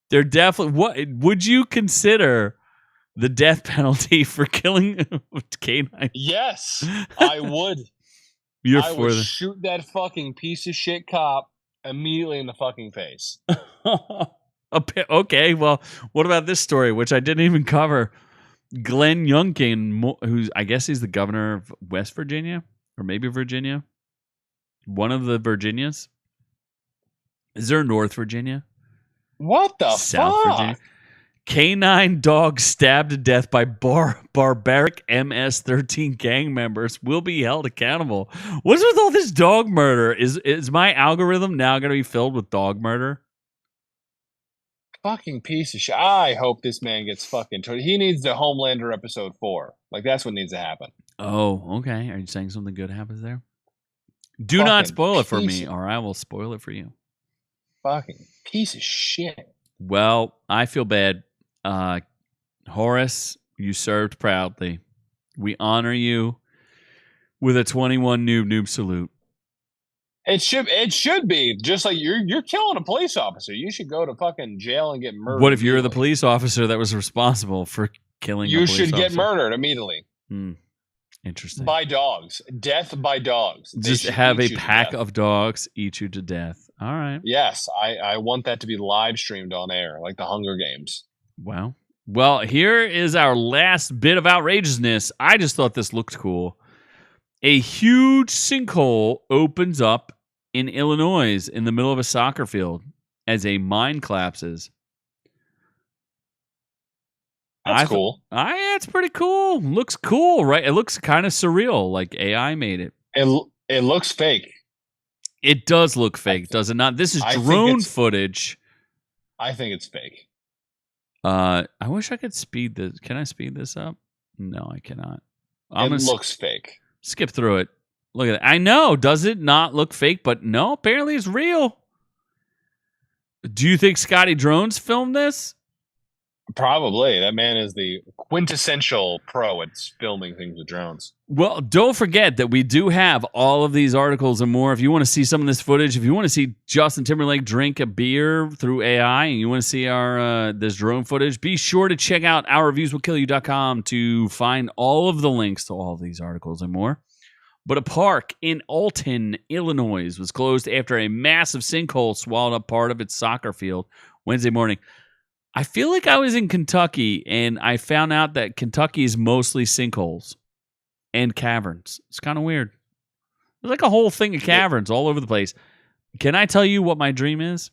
They're definitely. What would you consider the death penalty for killing a canine? Yes, I would. I would shoot that fucking piece of shit cop immediately in the fucking face. Okay, well, what about this story, which I didn't even cover? Glenn Youngkin, who's I guess he's the governor of West Virginia or maybe Virginia, one of the Virginias. Is there North Virginia? What the South fuck? Virginia. Canine dog stabbed to death by barbaric MS-13 gang members will be held accountable. What's with all this dog murder? Is my algorithm now going to be filled with dog murder? Fucking piece of shit. I hope this man gets fucking... He needs the Homelander episode 4. Like, that's what needs to happen. Oh, okay. Are you saying something good happens there? Do not spoil it for me, or I will spoil it for you. Fucking piece of shit. Well, I feel bad. Horace, you served proudly. We honor you with a 21 noob salute. It should be just like you're killing a police officer. You should go to fucking jail and get murdered. What if you're the police officer that was responsible for killing? You should get murdered immediately. Interesting. By dogs. Death by dogs. Just have a pack of dogs eat you to death. All right. Yes, I want that to be live streamed on air, like the Hunger Games. Wow. Well, here is our last bit of outrageousness. I just thought this looked cool. A huge sinkhole opens up in Illinois in the middle of a soccer field as a mine collapses. That's cool. It's pretty cool. Looks cool, right? It looks kind of surreal, like AI made it. It looks fake. It does look fake, does it not? This is drone footage. I think it's fake. I wish I could speed this. Can I speed this up? No, I cannot. It looks fake. Skip through it. Look at it. I know. Does it not look fake? But no, apparently it's real. Do you think Scotty Drones filmed this? Probably. That man is the quintessential pro at filming things with drones. Well, don't forget that we do have all of these articles and more. If you want to see some of this footage, if you want to see Justin Timberlake drink a beer through AI and you want to see our this drone footage, be sure to check out ourreviewswillkillyou.com to find all of the links to all of these articles and more. But a park in Alton, Illinois was closed after a massive sinkhole swallowed up part of its soccer field Wednesday morning. I feel like I was in Kentucky, and I found out that Kentucky is mostly sinkholes and caverns. It's kind of weird. There's like a whole thing of caverns all over the place. Can I tell you what my dream is?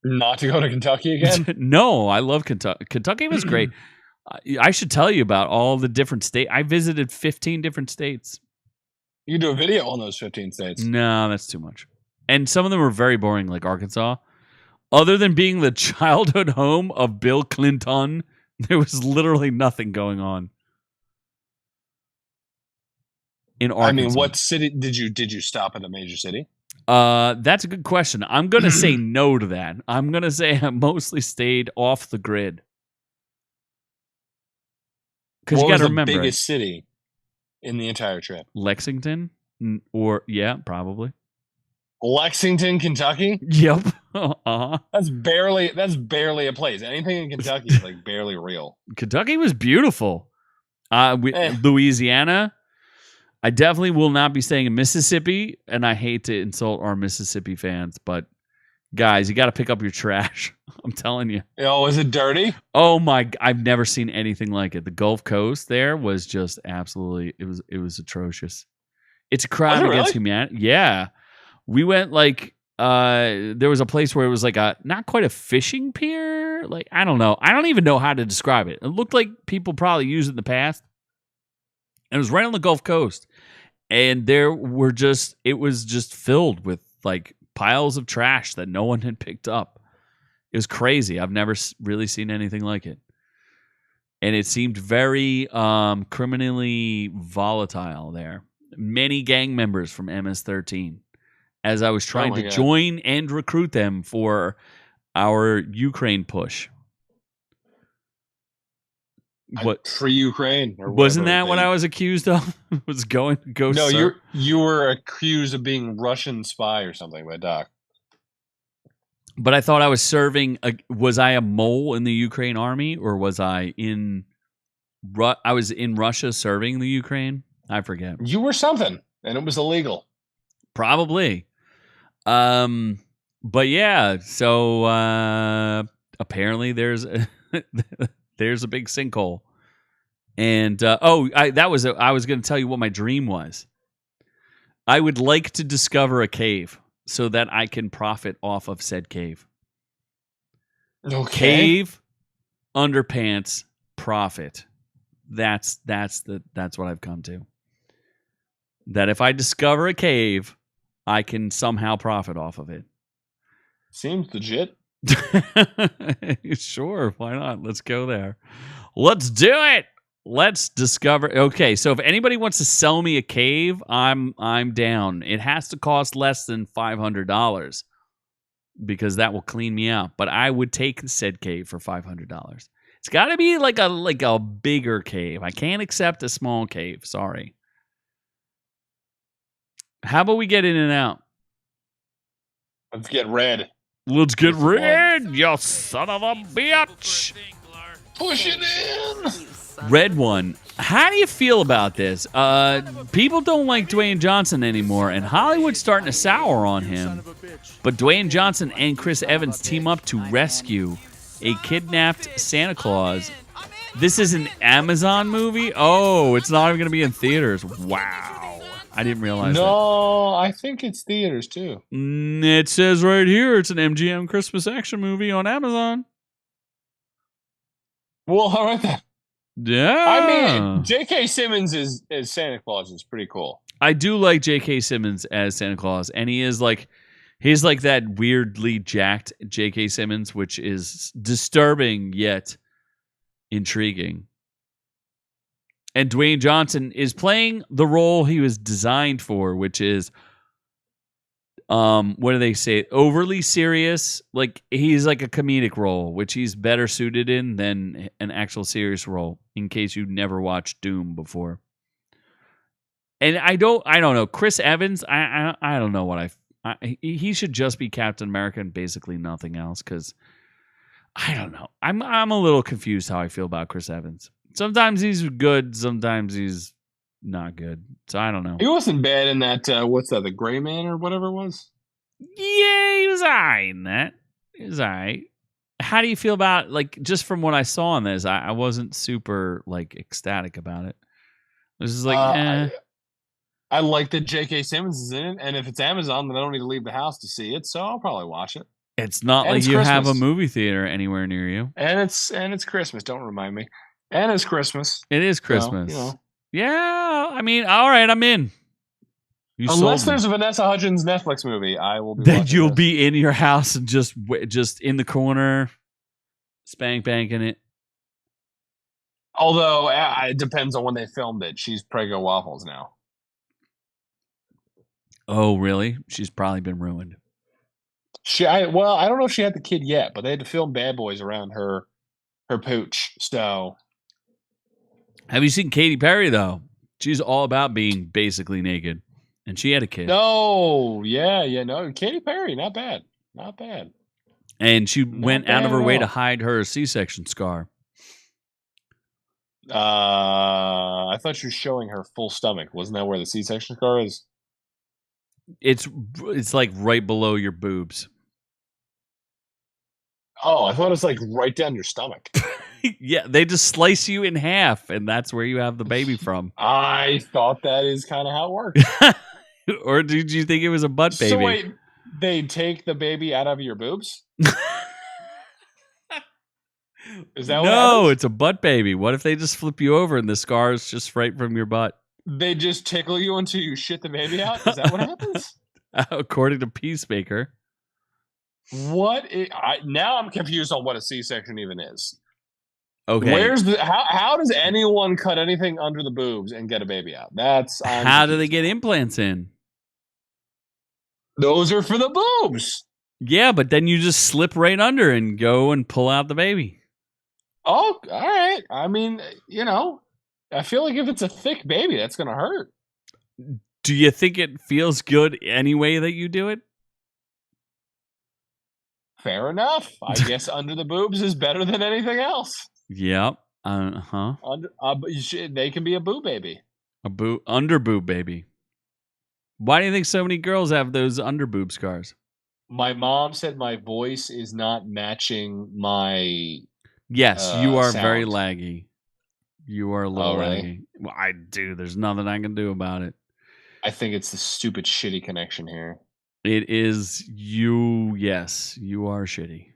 Not to go to Kentucky again? No, I love Kentucky. Kentucky was great. I should tell you about all the different states. I visited 15 different states. You can do a video on those 15 states. No, that's too much. And some of them were very boring, like Arkansas. Other than being the childhood home of Bill Clinton, there was literally nothing going on in Arkansas. I mean, what city did you stop at a major city? That's a good question. I'm going to say no to that. I'm going to say I mostly stayed off the grid. Because you got to remember, the biggest city in the entire trip? Lexington, or yeah, probably. Lexington, Kentucky? Yep. Uh-huh. That's barely a place. Anything in Kentucky is like barely real. Kentucky was beautiful. Louisiana. I definitely will not be staying in Mississippi, and I hate to insult our Mississippi fans, but guys, you got to pick up your trash. I'm telling you. Oh, is it dirty? Oh my! I've never seen anything like it. The Gulf Coast there was just absolutely. It was atrocious. It's a crime against humanity. Yeah. We went there was a place where it was like not quite a fishing pier. Like, I don't know. I don't even know how to describe it. It looked like people probably used it in the past. And it was right on the Gulf Coast. And it was just filled with like piles of trash that no one had picked up. It was crazy. I've never really seen anything like it. And it seemed very criminally volatile there. Many gang members from MS-13. As I was trying to join and recruit them for our Ukraine push. What pre-Ukraine? Wasn't that what I was accused of? Was going to go? No, you were accused of being Russian spy or something by Doc. But I thought I was serving. Was I a mole in the Ukraine army, or was I in? I was in Russia serving the Ukraine. I forget. You were something, and it was illegal. Probably. But yeah, so apparently there's a big sinkhole. And I was going to tell you what my dream was. I would like to discover a cave so that I can profit off of said cave. Okay. Cave, underpants, profit. That's what I've come to. That if I discover a cave, I can somehow profit off of it. Seems legit. Sure, why not? Let's go there. Let's do it. Let's discover. Okay, so if anybody wants to sell me a cave, I'm down. It has to cost less than $500 because that will clean me out. But I would take said cave for $500. It's got to be like a bigger cave. I can't accept a small cave. Sorry. How about we get in and out? Let's get red. Let's get red, you son of a bitch. Push it in. Red one. How do you feel about this? People don't like Dwayne Johnson anymore, and Hollywood's starting to sour on him. But Dwayne Johnson and Chris Evans team up to rescue a kidnapped Santa Claus. This is an Amazon movie? Oh, it's not even going to be in theaters. Wow. I didn't realize that. No, I think it's theaters too. It says right here it's an MGM Christmas action movie on Amazon. Well, all right then. Yeah. I mean, J.K. Simmons as Santa Claus is pretty cool. I do like J.K. Simmons as Santa Claus, and he's like that weirdly jacked J.K. Simmons, which is disturbing yet intriguing. And Dwayne Johnson is playing the role he was designed for, which is what do they say? Overly serious. Like he's like a comedic role, which he's better suited in than an actual serious role. In case you never watched Doom before, and I don't know. Chris Evans, I don't know what he should just be Captain America and basically nothing else. Because I don't know. I'm a little confused how I feel about Chris Evans. Sometimes he's good, sometimes he's not good. So I don't know. He wasn't bad in that. What's that? The Gray Man or whatever it was. Yeah, he was alright in that. He was alright. How do you feel about like just from what I saw in this? I wasn't super like ecstatic about it. This is like, I like that J.K. Simmons is in it, and if it's Amazon, then I don't need to leave the house to see it, so I'll probably watch it. It's not and like it's you Christmas. have a movie theater anywhere near you. And it's Christmas. Don't remind me. And it's Christmas. It is Christmas. So, you know. Yeah, I mean, all right, I'm in. Unless there's a Vanessa Hudgens Netflix movie, I will be. Then you'll be in your house and just in the corner, spank banking it. Although it depends on when they filmed it. She's Prego Waffles now. Oh, really? She's probably been ruined. I don't know if she had the kid yet, but they had to film Bad Boys around her pooch. So, have you seen Katy Perry though? She's all about being basically naked, and she had a kid. No, no, Katy Perry, not bad. And she went out of her way to hide her C-section scar. I thought she was showing her full stomach. Wasn't that where the C-section scar is? It's like right below your boobs. Oh, I thought it was like right down your stomach. Yeah, they just slice you in half, and that's where you have the baby from. I thought that is kind of how it works. Or did you think it was a butt baby? So wait, they take the baby out of your boobs? Is that what happens? It's a butt baby. What if they just flip you over and the scar is just right from your butt? They just tickle you until you shit the baby out? Is that what happens? According to Peacemaker. Now I'm confused on what a C-section even is. Okay. How does anyone cut anything under the boobs and get a baby out? How do they get implants in? Those are for the boobs. Yeah, but then you just slip right under and go and pull out the baby. Oh, all right. I mean, I feel like if it's a thick baby, that's going to hurt. Do you think it feels good any way that you do it? Fair enough. I guess under the boobs is better than anything else. Yep. They can be a boob baby. Under boob baby. Why do you think so many girls have those under boob scars? My mom said my voice is not matching my. Yes, you are sound. very laggy. You are a little really? laggy. Well, I do. There's nothing I can do about it. I think it's the stupid, shitty connection here. It is you. Yes, you are shitty.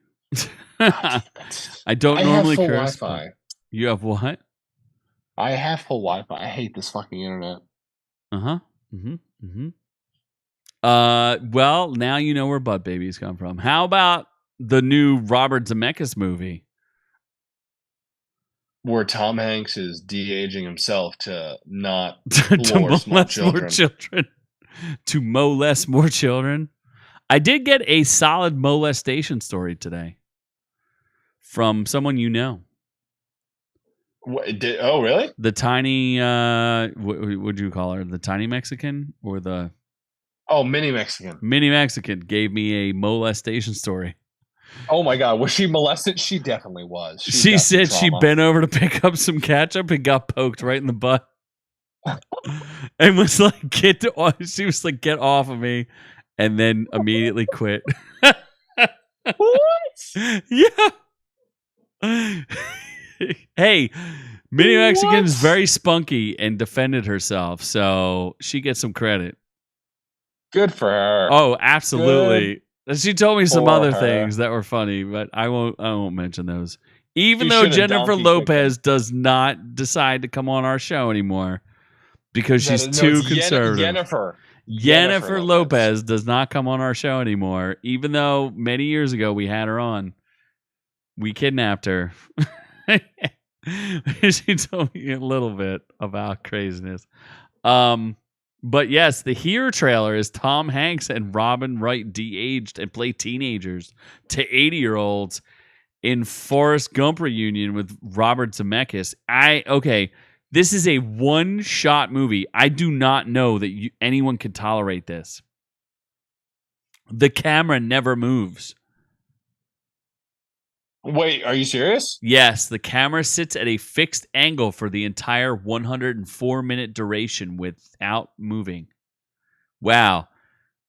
I don't normally have full curse. Wi-Fi. You have what? I have full Wi-Fi. I hate this fucking internet. Well, now you know where butt babies come from. How about the new Robert Zemeckis movie? Where Tom Hanks is de-aging himself to not to molest more children. To molest more children. I did get a solid molestation story today from someone you know. Oh, really? The tiny, what would you call her? The tiny Mexican or the... Oh, mini Mexican. Mini Mexican gave me a molestation story. Oh my God, was she molested? She definitely was. She said she bent over to pick up some ketchup and got poked right in the butt. And was like, get off of me, and then immediately quit. What? Yeah. Hey, Mini Mexican's very spunky and defended herself, so she gets some credit. Good for her. Oh, absolutely. Good. She told me some other her. things that were funny, but I won't mention those. Even though Jennifer Lopez does not decide to come on our show anymore because she's too conservative. Jennifer Lopez does not come on our show anymore, even though many years ago we had her on. We kidnapped her. She told me a little bit about craziness. But yes, the Here trailer is Tom Hanks and Robin Wright de-aged and play teenagers to 80-year-olds in Forrest Gump reunion with Robert Zemeckis. This is a one-shot movie. I do not know that anyone could tolerate this. The camera never moves. Wait, are you serious? Yes, the camera sits at a fixed angle for the entire 104-minute duration without moving. Wow.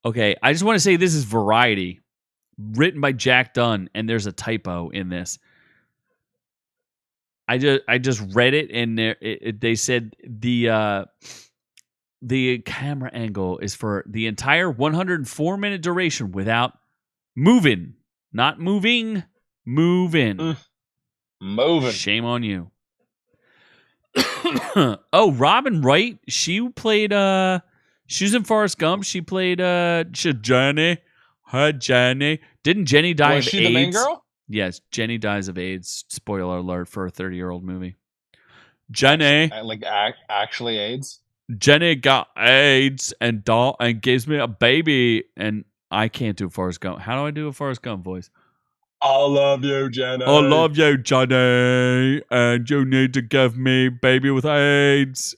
Okay, I just want to say this is Variety, written by Jack Dunn, and there's a typo in this. I just read it, and they said the camera angle is for the entire 104-minute duration without moving, not moving. Moving. Moving. Shame on you. Oh, Robin Wright. She played she was in Forrest Gump. She played Jenny. Her Jenny. Didn't Jenny die of AIDS? Was she the main girl? Yes, Jenny dies of AIDS. Spoiler alert for a 30-year-old movie. Jenny. Like actually AIDS? Jenny got AIDS and gives me a baby, and I can't do Forrest Gump. How do I do a Forrest Gump voice? I love you, Jenny. I love you, Jenny, and you need to give me baby with AIDS.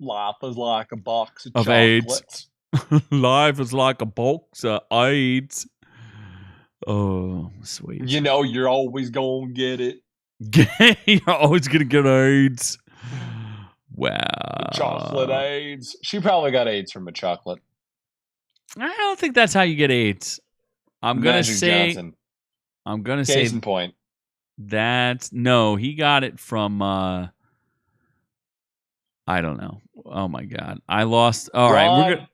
Life is like a box of chocolates. AIDS. Life is like a box of AIDS. Oh, sweet. You know you're always going to get it. You're always going to get AIDS. Wow. Chocolate AIDS. She probably got AIDS from a chocolate. I don't think that's how you get AIDS. I'm going to say... Johnson. I'm going to say... Case in point. No, he got it from... I don't know. Oh, my God. I lost... All Ron, right,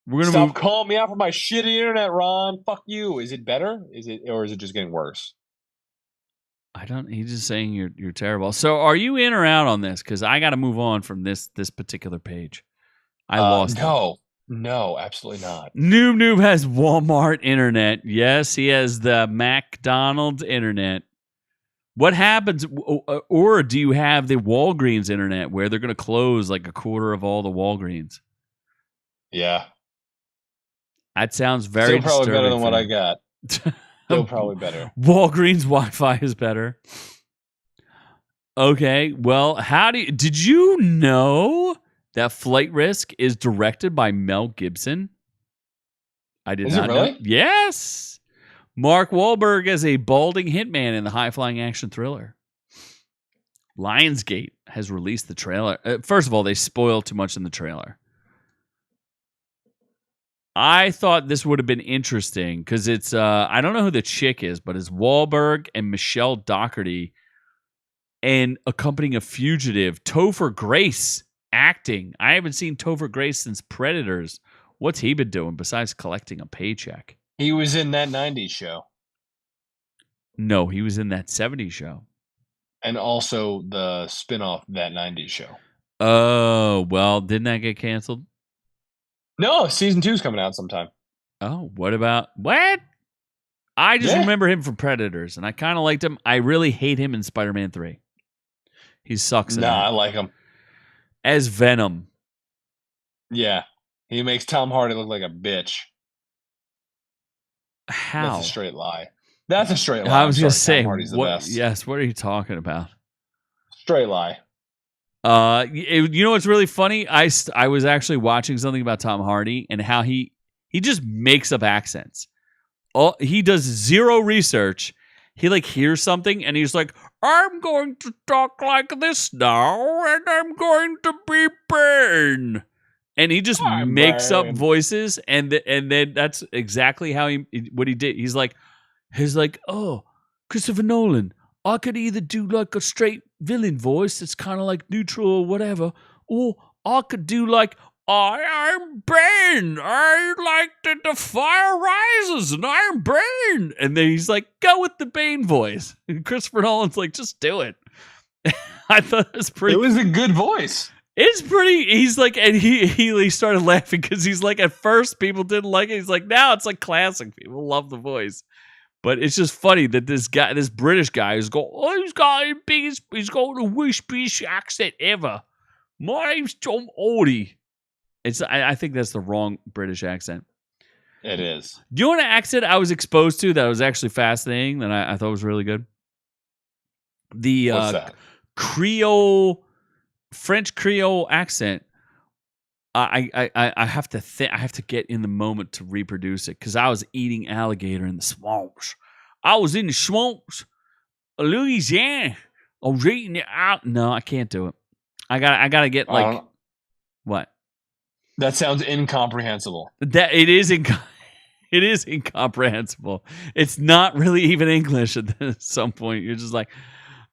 we're gonna stop calling me out for my shitty internet, Ron. Fuck you. Is it better? Or is it just getting worse? He's just saying you're terrible. So are you in or out on this? Because I got to move on from this particular page. I lost it. No, absolutely not. Noob has Walmart internet. Yes, he has the McDonald's internet. What happens, or do you have the Walgreens internet where they're going to close like a quarter of all the Walgreens? Yeah. That sounds very Still probably better than what I got. Still probably better. Walgreens Wi-Fi is better. Okay, well, did you know that Flight Risk is directed by Mel Gibson? I did not know. Yes. Mark Wahlberg as a balding hitman in the high-flying action thriller. Lionsgate has released the trailer. First of all, they spoiled too much in the trailer. I thought this would have been interesting because it's, I don't know who the chick is, but it's Wahlberg and Michelle Dockery and accompanying a fugitive, Topher Grace, acting. I haven't seen Topher Grace since Predators. What's he been doing besides collecting a paycheck? He was in that 90s show. No, he was in that 70s show. And also the spinoff of that 90s show. Oh, well, didn't that get canceled? No, season 2 is coming out sometime. Oh, what? I just remember him from Predators, and I kind of liked him. I really hate him in Spider-Man 3. He sucks. I like him. As Venom. Yeah. He makes Tom Hardy look like a bitch. How? That's a straight lie. I was going to say, Tom Hardy's the best. Yes, what are you talking about? Straight lie. You know what's really funny? I was actually watching something about Tom Hardy and how he just makes up accents. He does zero research. He hears something and he's like, I'm going to talk like this now, and I'm going to be Ben. And he just makes up voices, and then that's exactly how what he did. He's like, oh, Christopher Nolan, I could either do a straight villain voice that's kind of neutral or whatever, or I could do I'm Ben. I like that the fire rises, and I'm Ben. And then he's like, go with the Bane voice. And Christopher Nolan's like, just do it. I thought it was pretty. It was a good voice. It's pretty. He's like, and he started laughing because he's like, at first people didn't like it. He's like, now it's classic. People love the voice. But it's just funny that this British guy is going, he's got the worst British accent ever. My name's Tom Hardy. I think that's the wrong British accent. It is. Do you know what accent I was exposed to that was actually fascinating that I thought was really good? The What's that? French Creole accent. I have to I have to get in the moment to reproduce it because I was eating alligator in the swamps. I was in the swamps, Louisiana. I was eating it out. No, I can't do it. I gotta get like what? That sounds incomprehensible. That it is it is incomprehensible. It's not really even English at some point. You're just like,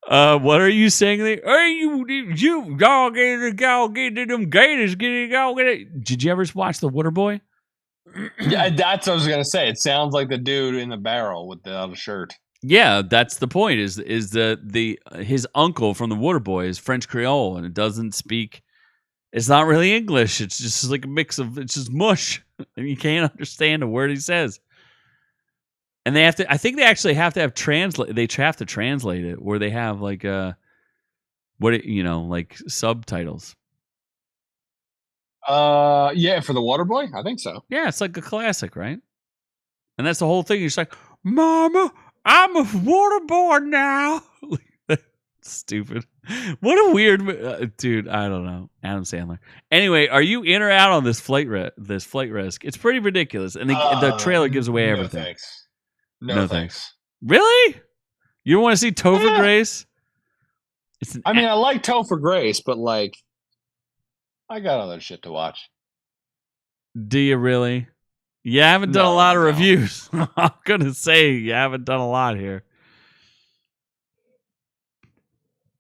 what are you saying there? Hey, you dog, get them gators, get it. Did you ever watch The Waterboy? Yeah, that's what I was gonna say. It sounds like the dude in the barrel without a shirt. Yeah, that's the point. Is his uncle from The Waterboy is French Creole, and it doesn't speak. It's not really English. It's just like a mix of. It's just mush, and you can't understand a word he says. And they have to. I think they actually have to have translate. They have to translate it, or they have like like subtitles. Yeah, for the Waterboy, I think so. Yeah, it's like a classic, right? And that's the whole thing. You're just like, Mama, I'm a water boy now. Stupid. What a weird dude. I don't know. Adam Sandler. Anyway, are you in or out on this flight risk? It's pretty ridiculous, and the trailer gives away everything. Thanks. No thanks. Really? You don't want to see Topher Grace? I like Topher Grace, but like, I got other shit to watch. Do you really? You haven't done a lot of reviews. I'm gonna say you haven't done a lot here.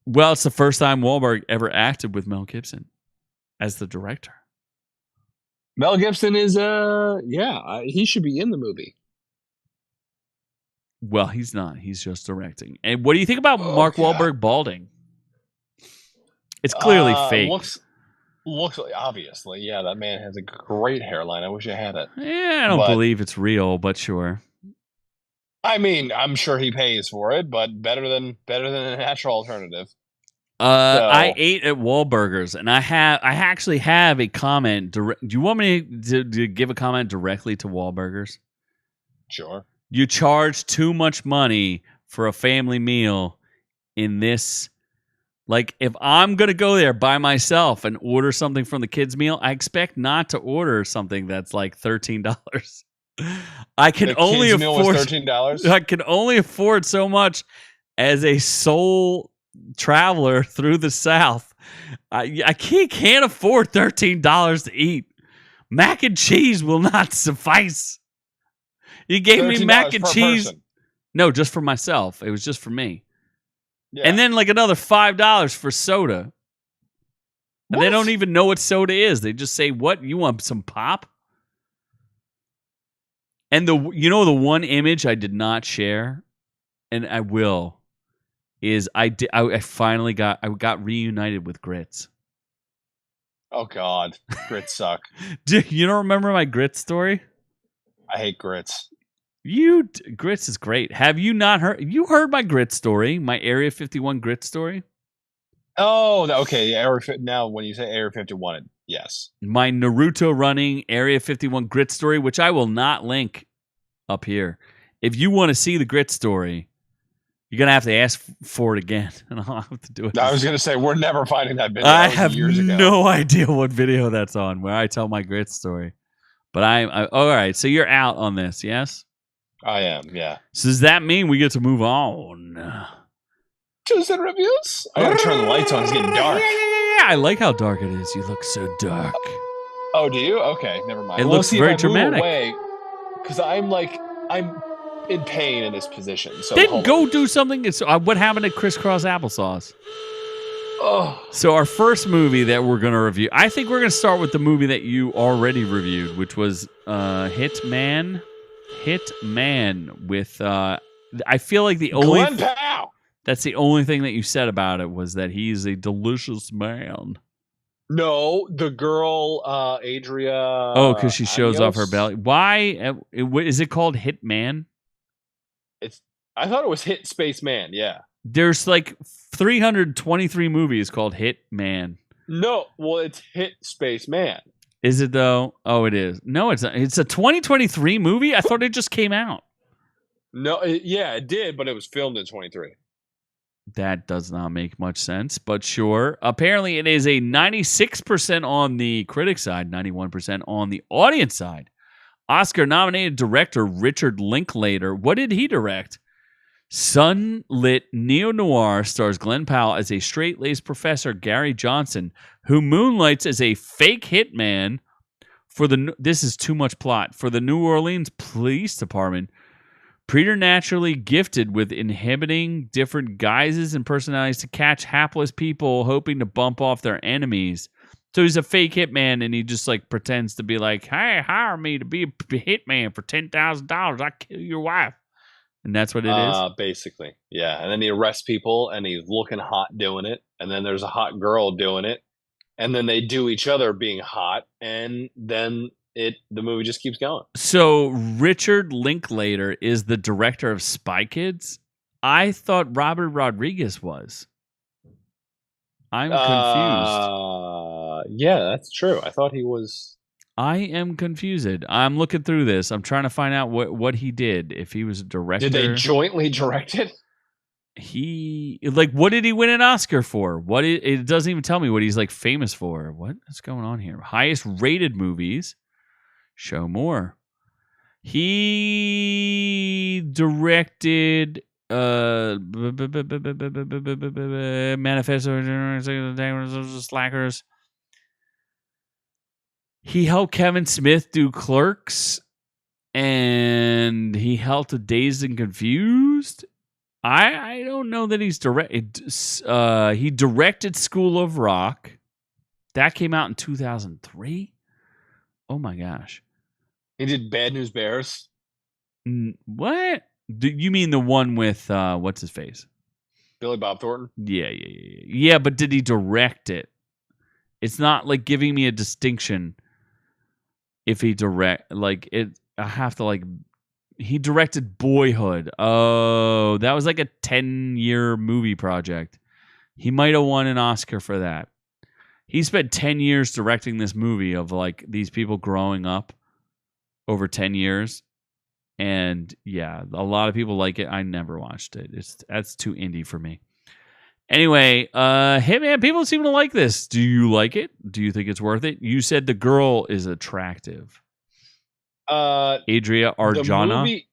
Well, it's the first time Wahlberg ever acted with Mel Gibson as the director. Mel Gibson is, he should be in the movie. Well, he's not. He's just directing. And what do you think about Mark Wahlberg balding? It's clearly fake. Looks like, obviously. Yeah, that man has a great hairline. I wish I had it. Yeah, I don't believe it's real, but sure. I mean, I'm sure he pays for it, but better than a natural alternative. I ate at Wahlburgers, and I actually have a comment. Do you want me to give a comment directly to Wahlburgers? Sure. You charge too much money for a family meal in this. Like, if I'm going to go there by myself and order something from the kids' meal, I expect not to order something that's like $13. I can only afford $13. I can only afford so much as a sole traveler through the South. I can't afford $13 to eat. Mac and cheese will not suffice. You gave me mac and cheese. Person. No, just for myself. It was just for me. Yeah. And then like another $5 for soda. And they don't even know what soda is. They just say, "What? You want some pop?" And the one image I did not share, and I will, is I finally got reunited with grits. Oh God, grits suck. You don't remember my grits story? I hate grits. Grits is great. Have you not heard? You heard my grit story, my Area 51 grit story? Oh, okay. Yeah, now when you say Area 51, yes. My Naruto running Area 51 grit story, which I will not link up here. If you want to see the grit story, you're gonna have to ask for it again, and I'll have to do it. I was gonna say we're never finding that video. I have no idea what video that's on where I tell my grit story. But all right. So you're out on this, yes? I am, yeah. So does that mean we get to move on? Tuesday reviews? I gotta turn the lights on. It's getting dark. Yeah. I like how dark it is. You look so dark. Oh, do you? Okay, never mind. It looks very dramatic. Because I'm in pain in this position. So then go do something. It's what happened to Crisscross Applesauce? Oh. So our first movie that we're going to review, I think we're going to start with the movie that you already reviewed, which was Hitman. Hitman with I feel like the only Glenn Powell. That's the only thing that you said about it was that he's a delicious man. No, the girl Adria. Oh, because she shows off her belly. Why is it called Hitman? I thought it was Hit Space Man. Yeah. There's like 323 movies called Hitman. No, well, it's Hit Space Man. Is it though? Oh, it is. No, it's not. It's a 2023 movie. I thought it just came out. No, it did, but it was filmed in 23. That does not make much sense, but sure. Apparently, it is a 96% on the critic side, 91% on the audience side. Oscar-nominated director Richard Linklater. What did he direct? Sunlit neo-noir stars Glenn Powell as a straight-laced professor, Gary Johnson, who moonlights as a fake hitman for this is too much plot, for the New Orleans Police Department, preternaturally gifted with inhibiting different guises and personalities to catch hapless people hoping to bump off their enemies. So he's a fake hitman, and he just like pretends to be like, hey, hire me to be a hitman for $10,000. I kill your wife. And that's what it is? Basically, yeah. And then he arrests people, and he's looking hot doing it. And then there's a hot girl doing it. And then they do each other being hot. And then the movie just keeps going. So Richard Linklater is the director of Spy Kids? I thought Robert Rodriguez was. I'm confused. Yeah, that's true. I thought he was... I am confused. I'm looking through this. I'm trying to find out what he did. If he was a director. Did they jointly direct it? What did he win an Oscar for? It doesn't even tell me what he's like famous for. What is going on here? Highest rated movies. Show more. He directed Manifesto Slackers. He helped Kevin Smith do Clerks, and he helped with Dazed and Confused. I don't know that he's directed. He directed School of Rock. That came out in 2003. Oh my gosh. He did Bad News Bears. What? You mean the one with what's his face? Billy Bob Thornton? Yeah, but did he direct it? It's not like giving me a distinction if he I have to he directed Boyhood. Oh, that was like a 10-year movie project. He might have won an Oscar for that. He spent 10 years directing this movie of these people growing up over 10 years. And yeah, a lot of people like it. I never watched it. That's too indie for me. Anyway, Hitman, people seem to like this. Do you like it? Do you think it's worth it? You said the girl is attractive. Adria Arjona.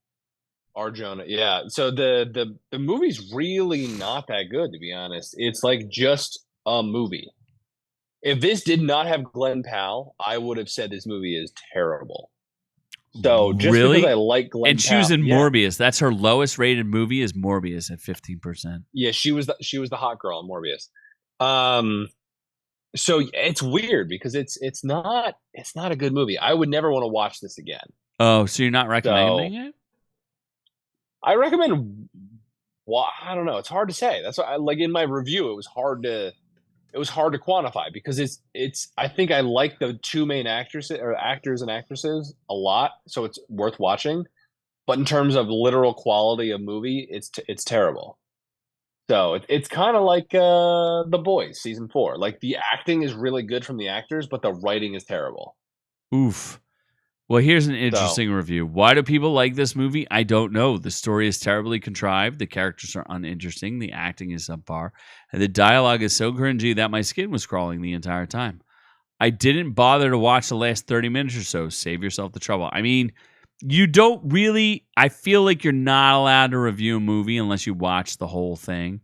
Arjona, yeah. So the movie's really not that good, to be honest. It's like just a movie. If this did not have Glenn Powell, I would have said this movie is terrible. So just really? Because I like Glenn and she was in Morbius. That's her lowest rated movie is Morbius at 15%. Yeah, she was the hot girl in Morbius. So it's weird because it's not a good movie. I would never want to watch this again. Oh, so you're not recommending it? I recommend. Well, I don't know. It's hard to say. That's why, in my review, it was hard to quantify because it's. I think I like the two main actors and actresses a lot, so it's worth watching. But in terms of literal quality of movie, it's terrible. So it's kind of like The Boys season 4. Like the acting is really good from the actors, but the writing is terrible. Oof. Well, here's an interesting review. Why do people like this movie? I don't know. The story is terribly contrived. The characters are uninteresting. The acting is subpar. And the dialogue is so cringy that my skin was crawling the entire time. I didn't bother to watch the last 30 minutes or so. Save yourself the trouble. I mean, you don't really... I feel like you're not allowed to review a movie unless you watch the whole thing.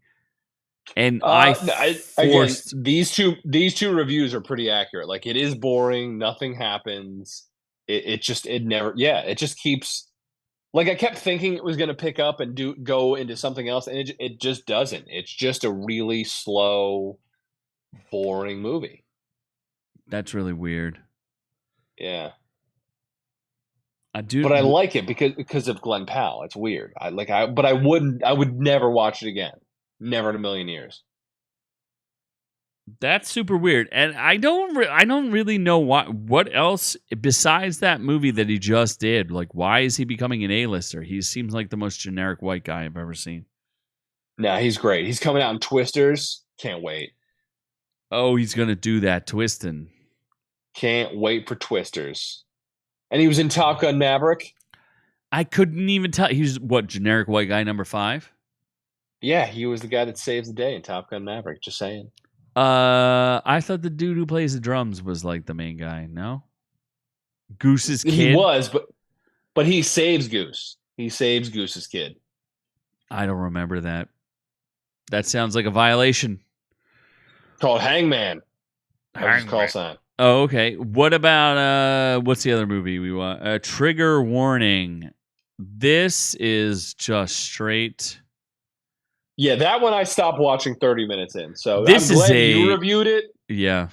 And again, these two reviews are pretty accurate. Like, it is boring. Nothing happens. It just keeps, like, I kept thinking it was going to pick up and go into something else, and it just doesn't. It's just a really slow, boring movie. That's really weird. Yeah. But I like it because of Glenn Powell. It's weird. I would never watch it again. Never in a million years. That's super weird, and I don't really know what else besides that movie that he just did. Like, why is he becoming an A-lister? He seems like the most generic white guy I've ever seen. Nah, he's great. He's coming out in Twisters. Can't wait. Oh, he's gonna do that twisting. Can't wait for Twisters. And he was in Top Gun Maverick. I couldn't even tell. He's what, generic white guy number 5? Yeah, he was the guy that saves the day in Top Gun Maverick. Just saying. I thought the dude who plays the drums was like the main guy. No, Goose's kid. He was, but he saves Goose. He saves Goose's kid. I don't remember that. That sounds like a violation. Called Hangman. That was his call sign. Oh, okay. What about what's the other movie we want? Trigger Warning. This is just straight. Yeah, that one I stopped watching 30 minutes in. So this I'm is glad you reviewed it. Yeah.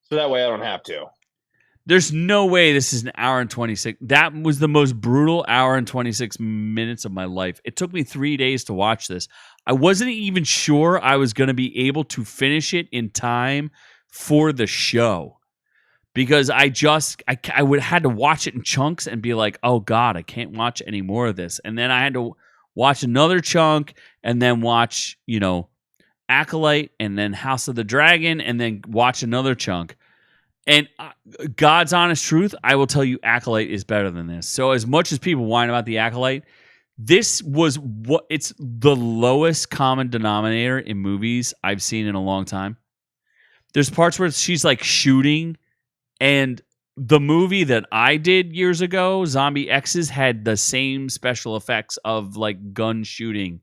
So that way I don't have to. There's no way this is an hour and 26. That was the most brutal hour and 26 minutes of my life. It took me 3 days to watch this. I wasn't even sure I was going to be able to finish it in time for the show. Because I would had to watch it in chunks and be like, oh God, I can't watch any more of this. And then I had to watch another chunk and then watch, Acolyte and then House of the Dragon and then watch another chunk. And God's honest truth, I will tell you Acolyte is better than this. So as much as people whine about the Acolyte, this was it's the lowest common denominator in movies I've seen in a long time. There's parts where she's like shooting. And the movie that I did years ago, Zombie X's, had the same special effects of like gun shooting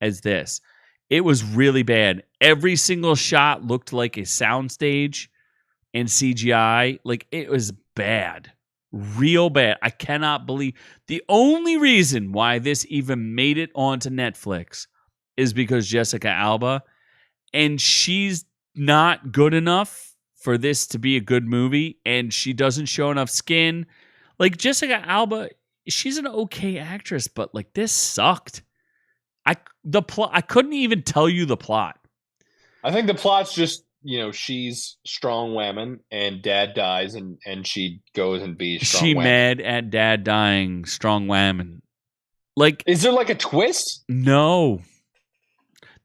as this. It was really bad. Every single shot looked like a soundstage and CGI. Like, it was bad. Real bad. I cannot believe. The only reason why this even made it onto Netflix is because Jessica Alba, and she's not good enough for this to be a good movie, and she doesn't show enough skin. Like, Jessica Alba, she's an okay actress, but like, this sucked. I couldn't even tell you the plot. I think the plot's just, she's strong woman and dad dies and she goes and be strong She woman. mad at dad dying, strong woman. Like, is there like a twist? No.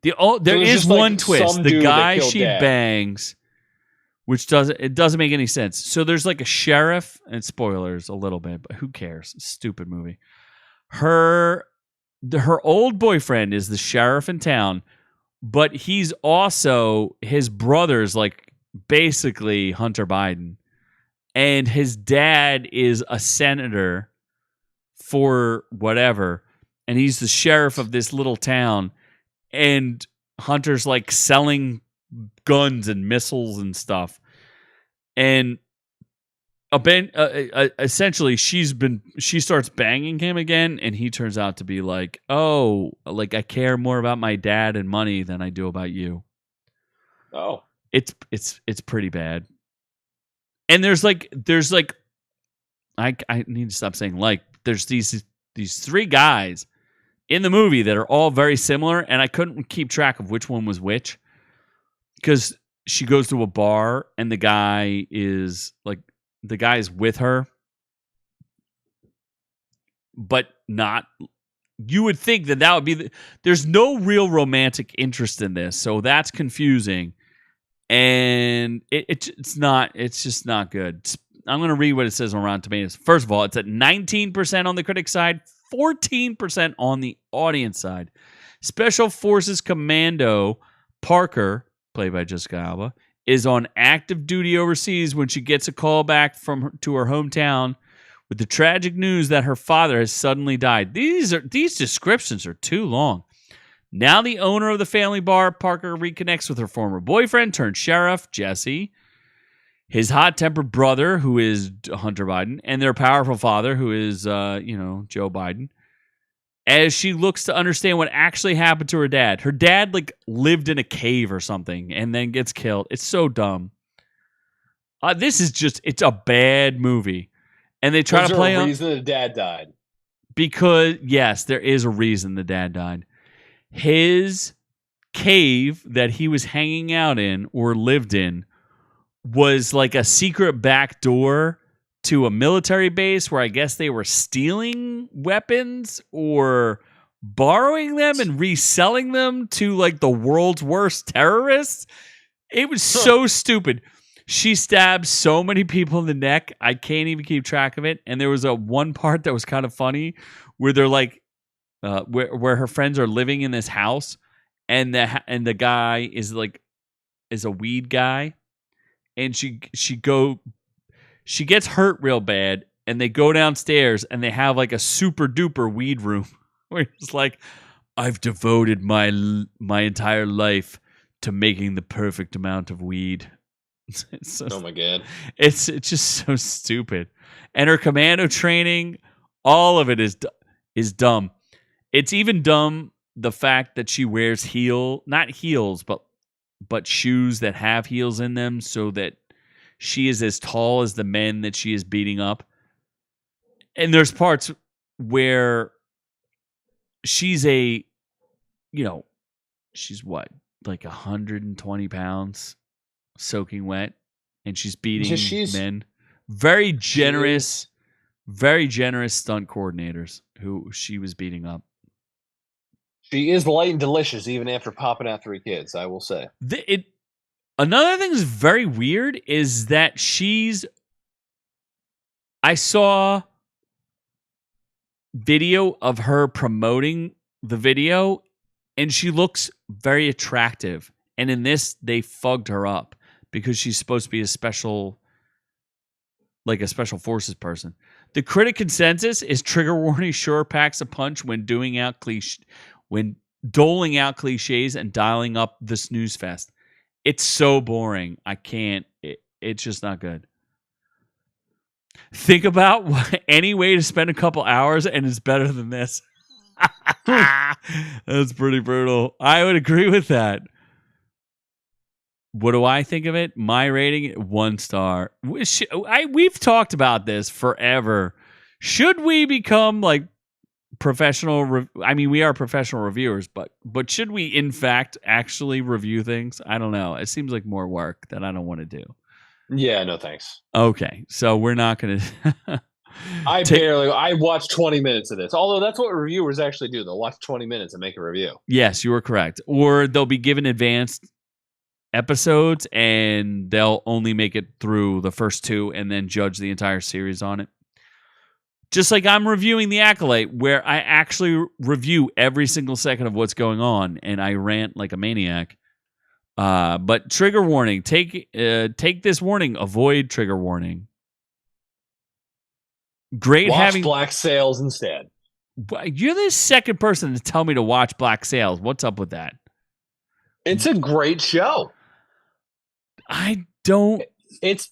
There is one twist. The guy she bangs, which doesn't make any sense. So there's like a sheriff, and spoilers a little bit, but who cares? Stupid movie. Her old boyfriend is the sheriff in town, but he's also, his brother's like basically Hunter Biden, and his dad is a senator for whatever, and he's the sheriff of this little town, and Hunter's like selling guns and missiles and stuff, and essentially she starts banging him again, and he turns out to be like, oh, like, I care more about my dad and money than I do about you. Oh, it's pretty bad. And there's like I need to stop saying like, there's these three guys in the movie that are all very similar, and I couldn't keep track of which one was which. Because she goes to a bar and the guy is with her, but not. You would think that would be there's no real romantic interest in this, so that's confusing, and it's not. It's just not good. I'm going to read what it says on Rotten Tomatoes. First of all, it's at 19% on the critic side, 14% on the audience side. Special Forces Commando Parker, played by Jessica Alba, is on active duty overseas when she gets a call back to her hometown with the tragic news that her father has suddenly died. These descriptions are too long. Now the owner of the family bar, Parker reconnects with her former boyfriend turned sheriff, Jesse, his hot-tempered brother, who is Hunter Biden, and their powerful father, who is Joe Biden, as she looks to understand what actually happened to her dad. Her dad, like, lived in a cave or something and then gets killed. It's so dumb. This is just, it's a bad movie. And they try to play on... Is there a reason the dad died? Because, yes, there is a reason the dad died. His cave that he was hanging out in or lived in was like a secret back door to a military base where I guess they were stealing weapons or borrowing them and reselling them to like the world's worst terrorists. It was so stupid. She stabbed so many people in the neck, I can't even keep track of it. And there was one part that was kind of funny where they're like, where her friends are living in this house, and the guy is a weed guy, and she gets hurt real bad, and they go downstairs and they have like a super duper weed room where it's like, I've devoted my entire life to making the perfect amount of weed. Oh my god, it's just so stupid. And her commando training, all of it is dumb. It's even dumb the fact that she wears not heels, but shoes that have heels in them, so that she is as tall as the men that she is beating up. And there's parts where she's she's what, like 120 pounds soaking wet, and she's beating men. Very generous stunt coordinators who she was beating up. She is light and delicious, even after popping out 3 kids, I will say. Another thing that's very weird is that I saw video of her promoting the video, and she looks very attractive. And in this, they fugged her up because she's supposed to be a special forces person. The critic consensus is trigger warning sure packs a punch when doling out cliches and dialing up the snooze fest. It's so boring. I can't. It's just not good. Think about any way to spend a couple hours, and it's better than this. That's pretty brutal. I would agree with that. What do I think of it? My rating, 1 star. We've talked about this forever. Should we become like professional? We are professional reviewers, but should we in fact actually review things? I don't know. It seems like more work that I don't want to do. Yeah, no thanks. Okay, so we're not going to. I watched 20 minutes of this. Although that's what reviewers actually do. They'll watch 20 minutes and make a review. Yes, you are correct. Or they'll be given advanced episodes and they'll only make it through the first 2 and then judge the entire series on it. Just like I'm reviewing The Acolyte, where I actually review every single second of what's going on and I rant like a maniac. But trigger warning, take this warning, avoid trigger warning. Great watch having Black Sails instead. You're the second person to tell me to watch Black Sails. What's up with that? It's a great show. I don't. It's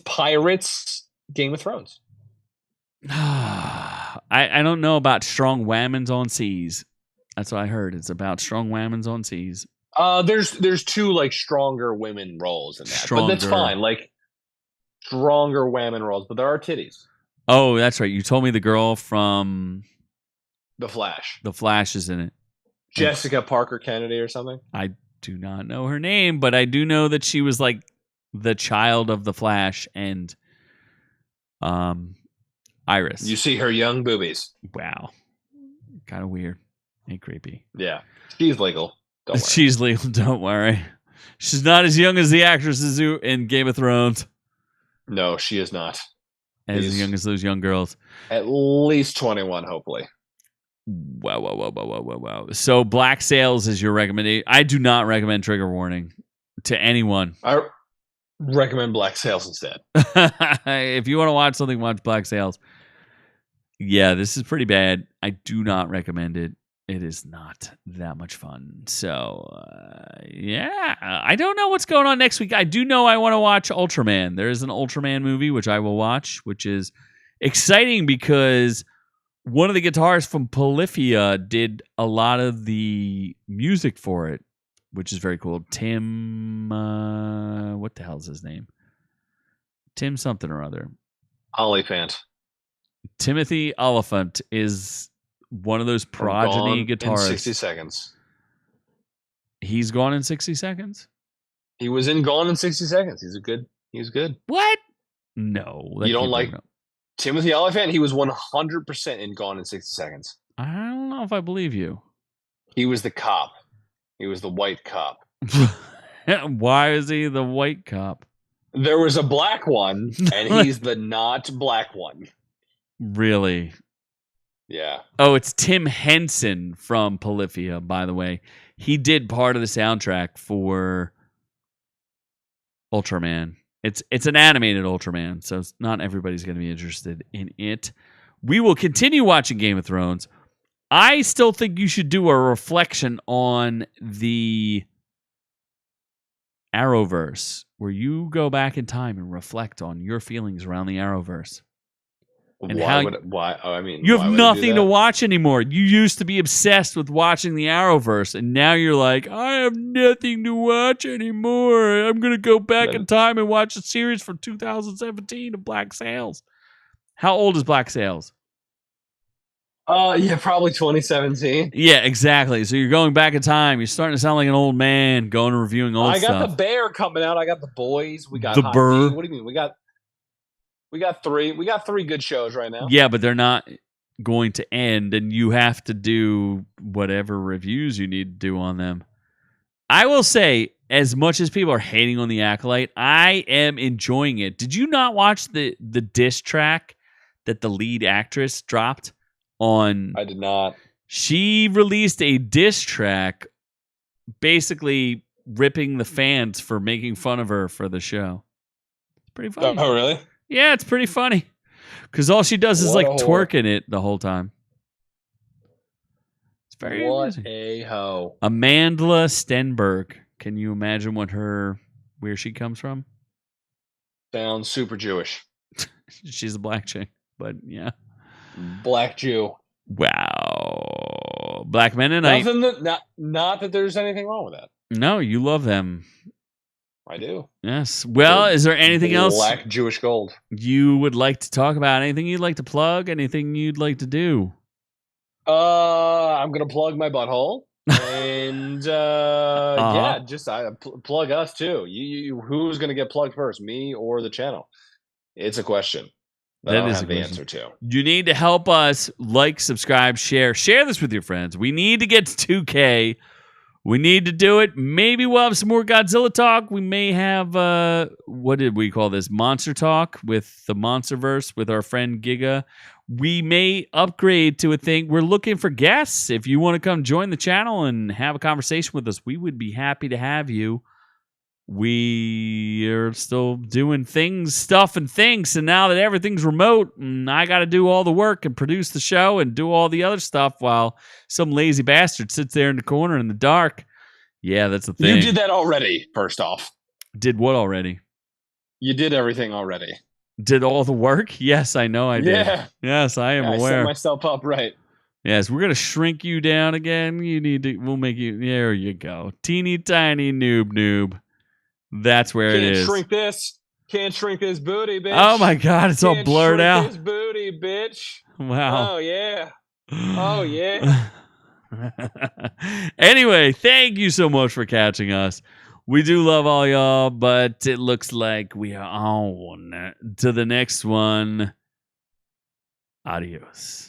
Pirates, Game of Thrones. I don't know about strong whammons on seas. That's what I heard. It's about strong whammons on seas. There's 2 like stronger women roles in that, but that's fine. Like stronger whammon roles, but there are titties. Oh, that's right. You told me the girl from The Flash. The Flash is in it. Jessica Parker Kennedy or something. I do not know her name, but I do know that she was like the child of the Flash and Iris. You see her young boobies. Wow. Kind of weird and creepy. Yeah. She's legal. Don't worry. She's legal. Don't worry. She's not as young as the actresses in Game of Thrones. No, she is not. As young as those young girls. At least 21, hopefully. Wow. So Black Sails is your recommendation. I do not recommend trigger warning to anyone. I recommend Black Sails instead. If you want to watch something, watch Black Sails. Yeah, this is pretty bad. I do not recommend it. It is not that much fun. So, yeah. I don't know what's going on next week. I do know I want to watch Ultraman. There is an Ultraman movie, which I will watch, which is exciting because one of the guitarists from Polyphia did a lot of the music for it, which is very cool. Tim, what the hell is his name? Tim something or other. Oliphant. Timothy Oliphant is one of those progeny guitarists. In 60 seconds. He's gone in 60 seconds? He was in Gone in 60 Seconds. He's good. What? No. You don't like Timothy Oliphant? He was 100% in Gone in 60 Seconds. I don't know if I believe you. He was the cop. He was the white cop. Why is he the white cop? There was a black one, and he's the not black one. Really? Yeah. Oh, it's Tim Henson from Polyphia, by the way. He did part of the soundtrack for Ultraman. It's an animated Ultraman, so not everybody's going to be interested in it. We will continue watching Game of Thrones. I still think you should do a reflection on the Arrowverse, where you go back in time and reflect on your feelings around the Arrowverse. And why? Oh, I mean, you have nothing to watch anymore. You used to be obsessed with watching the Arrowverse, and now you're like, I have nothing to watch anymore. I'm going to go back in time and watch a series from 2017 of Black Sails. How old is Black Sails? Yeah, probably 2017. Yeah, exactly. So you're going back in time. You're starting to sound like an old man going and reviewing old stuff. I got the Bear coming out. I got the Boys. We got the Burr. What do you mean? We got three. We got three good shows right now. Yeah, but they're not going to end, and you have to do whatever reviews you need to do on them. I will say, as much as people are hating on The Acolyte, I am enjoying it. Did you not watch the diss track that the lead actress dropped on? I did not. She released a diss track basically ripping the fans for making fun of her for the show. It's pretty funny. Oh, really? Yeah, it's pretty funny. Because all she does is like twerking it the whole time. It's very amusing. What a hoe. Amandla Stenberg. Can you imagine where she comes from? Sounds super Jewish. She's a black chick, but yeah. Black Jew. Wow. Black Mennonite. Not that there's anything wrong with that. No, you love them. I do. Yes. Well, is there anything else? Black Jewish gold. You would like to talk about? Anything you'd like to plug? Anything you'd like to do? I'm gonna plug my butthole, and yeah, just plug us too. You who's gonna get plugged first, me or the channel? It's a question that I don't have the answer to. You need to help us like, subscribe, share this with your friends. We need to get to 2K. We need to do it. Maybe we'll have some more Godzilla talk. We may have, what did we call this? Monster talk with the Monsterverse with our friend Giga. We may upgrade to a thing. We're looking for guests. If you want to come join the channel and have a conversation with us, we would be happy to have you. We are still doing stuff and things. And now that everything's remote, and I got to do all the work and produce the show and do all the other stuff while some lazy bastard sits there in the corner in the dark. Yeah, that's the thing. You did that already, first off. Did what already? You did everything already. Did all the work? Yes, I know I did. Yeah. Yes, I am aware. I set myself up right. Yes, we're going to shrink you down again. We'll make you, there you go. Teeny tiny noob. That's where it is. Can't shrink this booty, bitch. Oh my God, it's all blurred out. This booty, bitch. Wow. Oh yeah. Oh yeah. Anyway, thank you so much for catching us. We do love all y'all, but it looks like we are on to the next one. Adios.